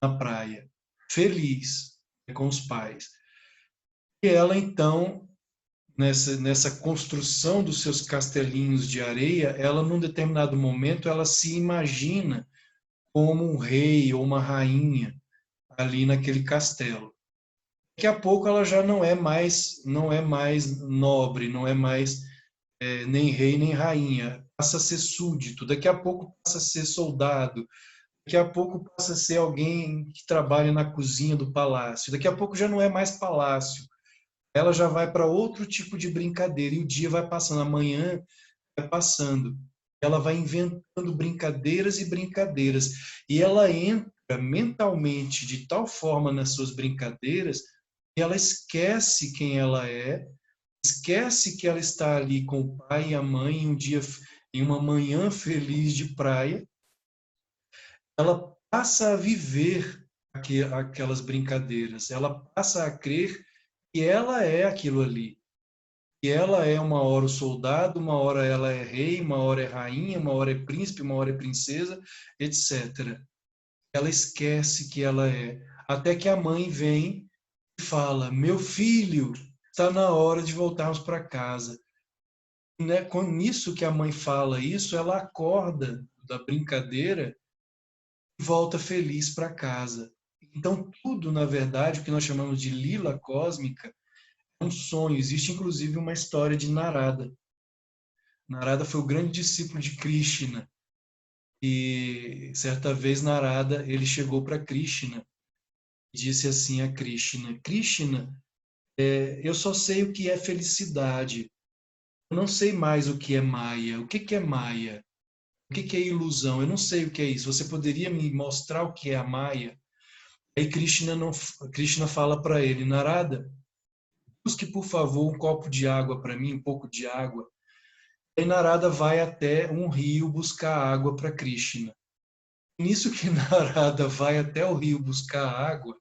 na praia, feliz, né, com os pais. E ela, então, nessa construção dos seus castelinhos de areia, ela, num determinado momento, ela se imagina como um rei ou uma rainha ali naquele castelo. Daqui a pouco ela já não é mais nobre, não é mais nem rei nem rainha, passa a ser súdito, daqui a pouco passa a ser soldado, daqui a pouco passa a ser alguém que trabalha na cozinha do palácio, daqui a pouco já não é mais palácio, ela já vai para outro tipo de brincadeira, e o dia vai passando, amanhã vai passando, ela vai inventando brincadeiras e brincadeiras, e ela entra mentalmente de tal forma nas suas brincadeiras que ela esquece quem ela é, esquece que ela está ali com o pai e a mãe em uma manhã feliz de praia, ela passa a viver aquelas brincadeiras, ela passa a crer que ela é aquilo ali, que ela é uma hora o soldado, uma hora ela é rei, uma hora é rainha, uma hora é príncipe, uma hora é princesa, etc. Ela esquece que ela é, até que a mãe vem e fala: meu filho, está na hora de voltarmos para casa. Né? Com isso que a mãe fala isso, ela acorda da brincadeira e volta feliz para casa. Então, tudo, na verdade, o que nós chamamos de lila cósmica, é um sonho. Existe, inclusive, uma história de Narada. Narada foi o grande discípulo de Krishna. E, certa vez, Narada, ele chegou para Krishna e disse assim a Krishna: Krishna, eu só sei o que é felicidade. Eu não sei mais o que é Maya. O que é Maya? O que é ilusão? Eu não sei o que é isso. Você poderia me mostrar o que é a Maya? Aí Krishna fala para ele: Narada, busque, por favor, um copo de água para mim, um pouco de água. Aí Narada vai até um rio buscar água para Krishna. Nisso que Narada vai até o rio buscar água,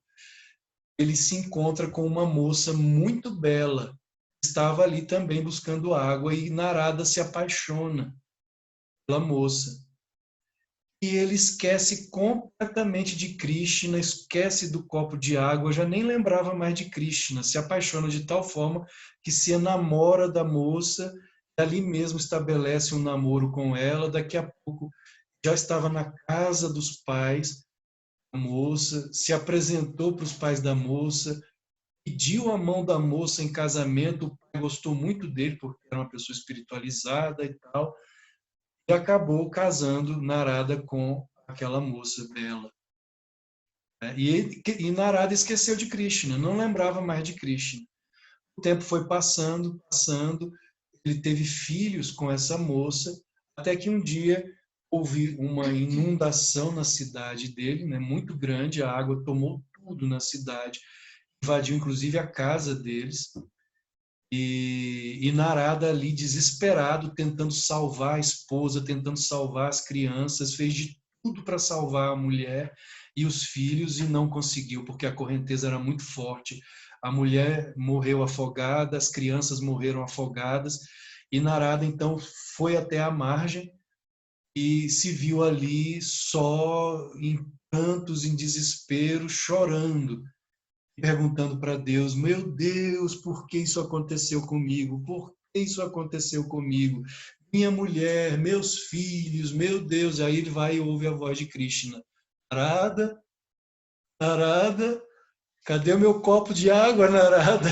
ele se encontra com uma moça muito bela, que estava ali também buscando água, e Narada se apaixona pela moça. E ele esquece completamente de Krishna, esquece do copo de água, já nem lembrava mais de Krishna, se apaixona de tal forma que se enamora da moça, e ali mesmo estabelece um namoro com ela, daqui a pouco já estava na casa dos pais da moça, se apresentou para os pais da moça, pediu a mão da moça em casamento, o pai gostou muito dele, porque era uma pessoa espiritualizada e tal, e acabou casando Narada com aquela moça bela. E Narada esqueceu de Krishna, não lembrava mais de Krishna. O tempo foi passando, ele teve filhos com essa moça, até que um dia houve uma inundação na cidade dele, né, muito grande, a água tomou tudo na cidade, invadiu inclusive a casa deles, e Narada ali desesperado, tentando salvar a esposa, tentando salvar as crianças, fez de tudo para salvar a mulher e os filhos e não conseguiu, porque a correnteza era muito forte. A mulher morreu afogada, as crianças morreram afogadas, e Narada então foi até a margem e se viu ali só em prantos, em desespero, chorando, perguntando para Deus: meu Deus, por que isso aconteceu comigo? Por que isso aconteceu comigo? minha mulher, meus filhos, meu Deus. Aí ele vai e ouve a voz de Krishna. Narada, Narada, cadê o meu copo de água, Narada?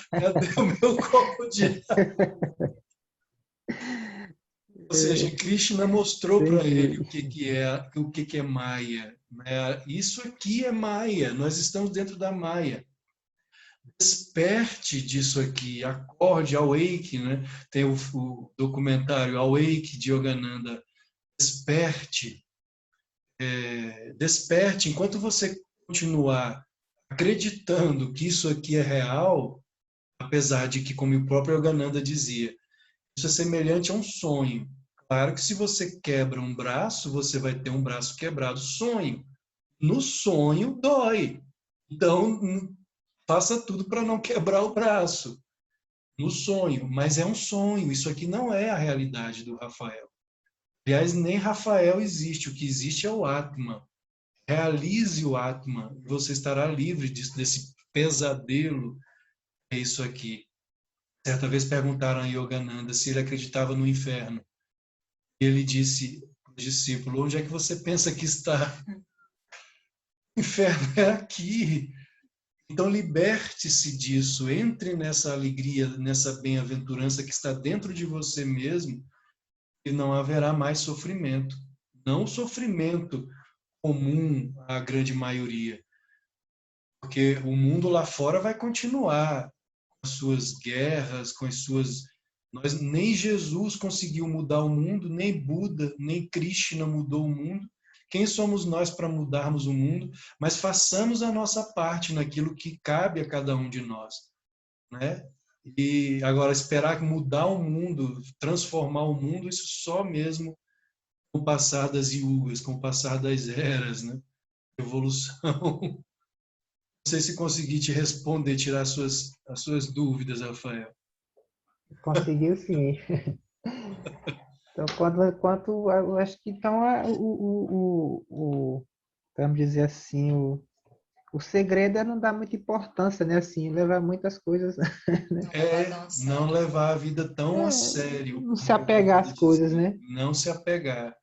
Cadê o meu copo de água? Ou seja, Krishna mostrou para ele Entendi. o que é Maya, né? Isso aqui é Maya, nós estamos dentro da Maya. Desperte disso aqui, acorde, awake, né? Tem o documentário Awake de Yogananda. Desperte, desperte. Enquanto você continuar acreditando que isso aqui é real, apesar de que, como o próprio Yogananda dizia, isso é semelhante a um sonho. Claro que se você quebra um braço, você vai ter um braço quebrado. Sonho. No sonho, dói. Então, faça tudo para não quebrar o braço. No sonho. Mas é um sonho. Isso aqui não é a realidade do Rafael. Aliás, nem Rafael existe. O que existe é o Atma. Realize o Atma. Você estará livre desse pesadelo. É isso aqui. Certa vez perguntaram a Yogananda se ele acreditava no inferno. E ele disse ao discípulo, onde é que você pensa que está? O inferno é aqui. Então, liberte-se disso. Entre nessa alegria, nessa bem-aventurança que está dentro de você mesmo e não haverá mais sofrimento. Não sofrimento comum à grande maioria. Porque o mundo lá fora vai continuar com as suas guerras, com as suas... nem Jesus conseguiu mudar o mundo, nem Buda, nem Krishna mudou o mundo. Quem somos nós para mudarmos o mundo? Mas façamos a nossa parte naquilo que cabe a cada um de nós, né? E agora esperar mudar o mundo, transformar o mundo, isso só mesmo com o passar das yugas, com o passar das eras, né? Evolução. Não sei se consegui te responder, tirar as suas dúvidas, Rafael. Conseguiu sim. Então, eu acho que então vamos dizer assim, o segredo é não dar muita importância, né? Assim, levar muitas coisas, Não levar a vida tão a sério. não se Como eu apegar acabei às de coisas, dizer. né? Não se apegar.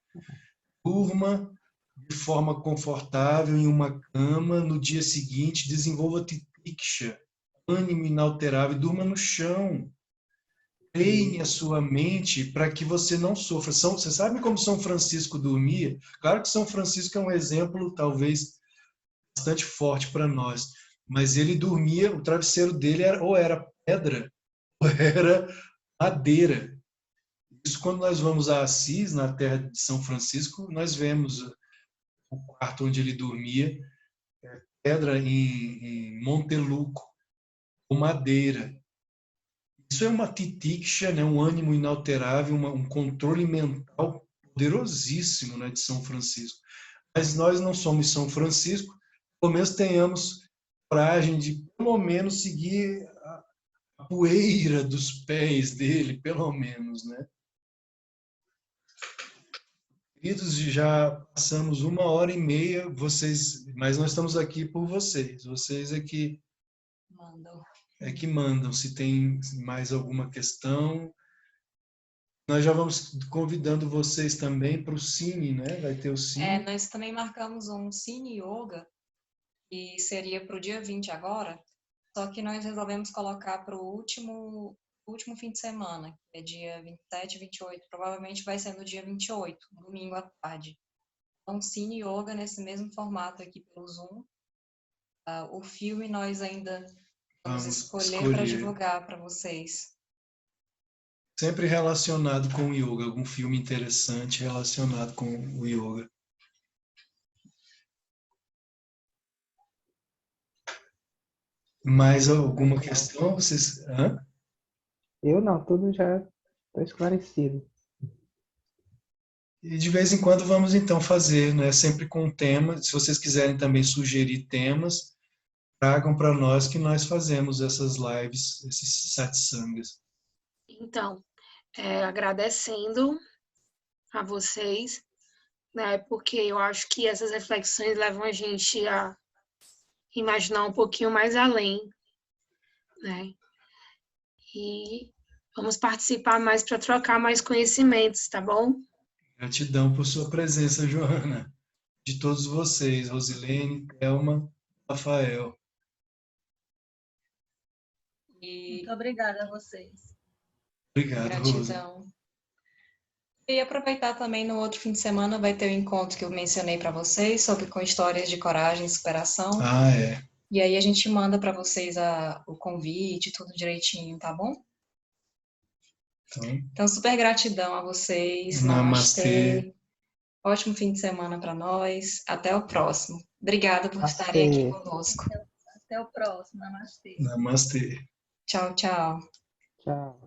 Durma de forma confortável em uma cama, no dia seguinte desenvolva titiksha, ânimo inalterável, durma no chão. Treine a sua mente para que você não sofra. Você sabe como São Francisco dormia? Claro que São Francisco é um exemplo, talvez, bastante forte para nós. Mas ele dormia, o travesseiro dele ou era pedra, ou era madeira. Isso quando nós vamos a Assis, na terra de São Francisco, nós vemos o quarto onde ele dormia, pedra em Monteluco, com madeira. Isso é uma titiksha, né? Um ânimo inalterável, um controle mental poderosíssimo, né, de São Francisco. Mas nós não somos São Francisco, pelo menos tenhamos coragem de, pelo menos, seguir a poeira dos pés dele, pelo menos, né? Queridos, já passamos 1h30, mas nós estamos aqui por vocês. Vocês é que mandam. Se tem mais alguma questão, nós já vamos convidando vocês também para o Cine, né? Vai ter o Cine. Nós também marcamos um Cine Yoga, que seria para o dia 20 agora, só que nós resolvemos colocar para o último fim de semana, que é dia 27 e 28, provavelmente vai ser no dia 28, domingo à tarde. Então, Cine Yoga nesse mesmo formato aqui pelo Zoom. O filme nós ainda vamos escolher para divulgar para vocês. Sempre relacionado com o yoga, algum filme interessante relacionado com o yoga. Mais alguma questão? Vocês... Eu não, tudo já está esclarecido. E de vez em quando vamos então fazer, né? Sempre com tema. Se vocês quiserem também sugerir temas, tragam para nós que nós fazemos essas lives, esses satsangas. Então, agradecendo a vocês, né? Porque eu acho que essas reflexões levam a gente a imaginar um pouquinho mais além, né? E Vamos participar mais para trocar mais conhecimentos, tá bom? Gratidão por sua presença, Joana. De todos vocês, Rosilene, Thelma, Rafael. E Muito obrigada a vocês. Obrigado, Rosa. gratidão. E aproveitar também, no outro fim de semana vai ter o encontro que eu mencionei para vocês, sobre com histórias de coragem e superação. Ah, é. E aí a gente manda para vocês o convite, tudo direitinho, tá bom? Então, super gratidão a vocês. Namastê. Ótimo fim de semana para nós. Até o próximo. Obrigada por estarem aqui conosco. Até o próximo. Namastê. Namastê. Tchau, tchau. Tchau.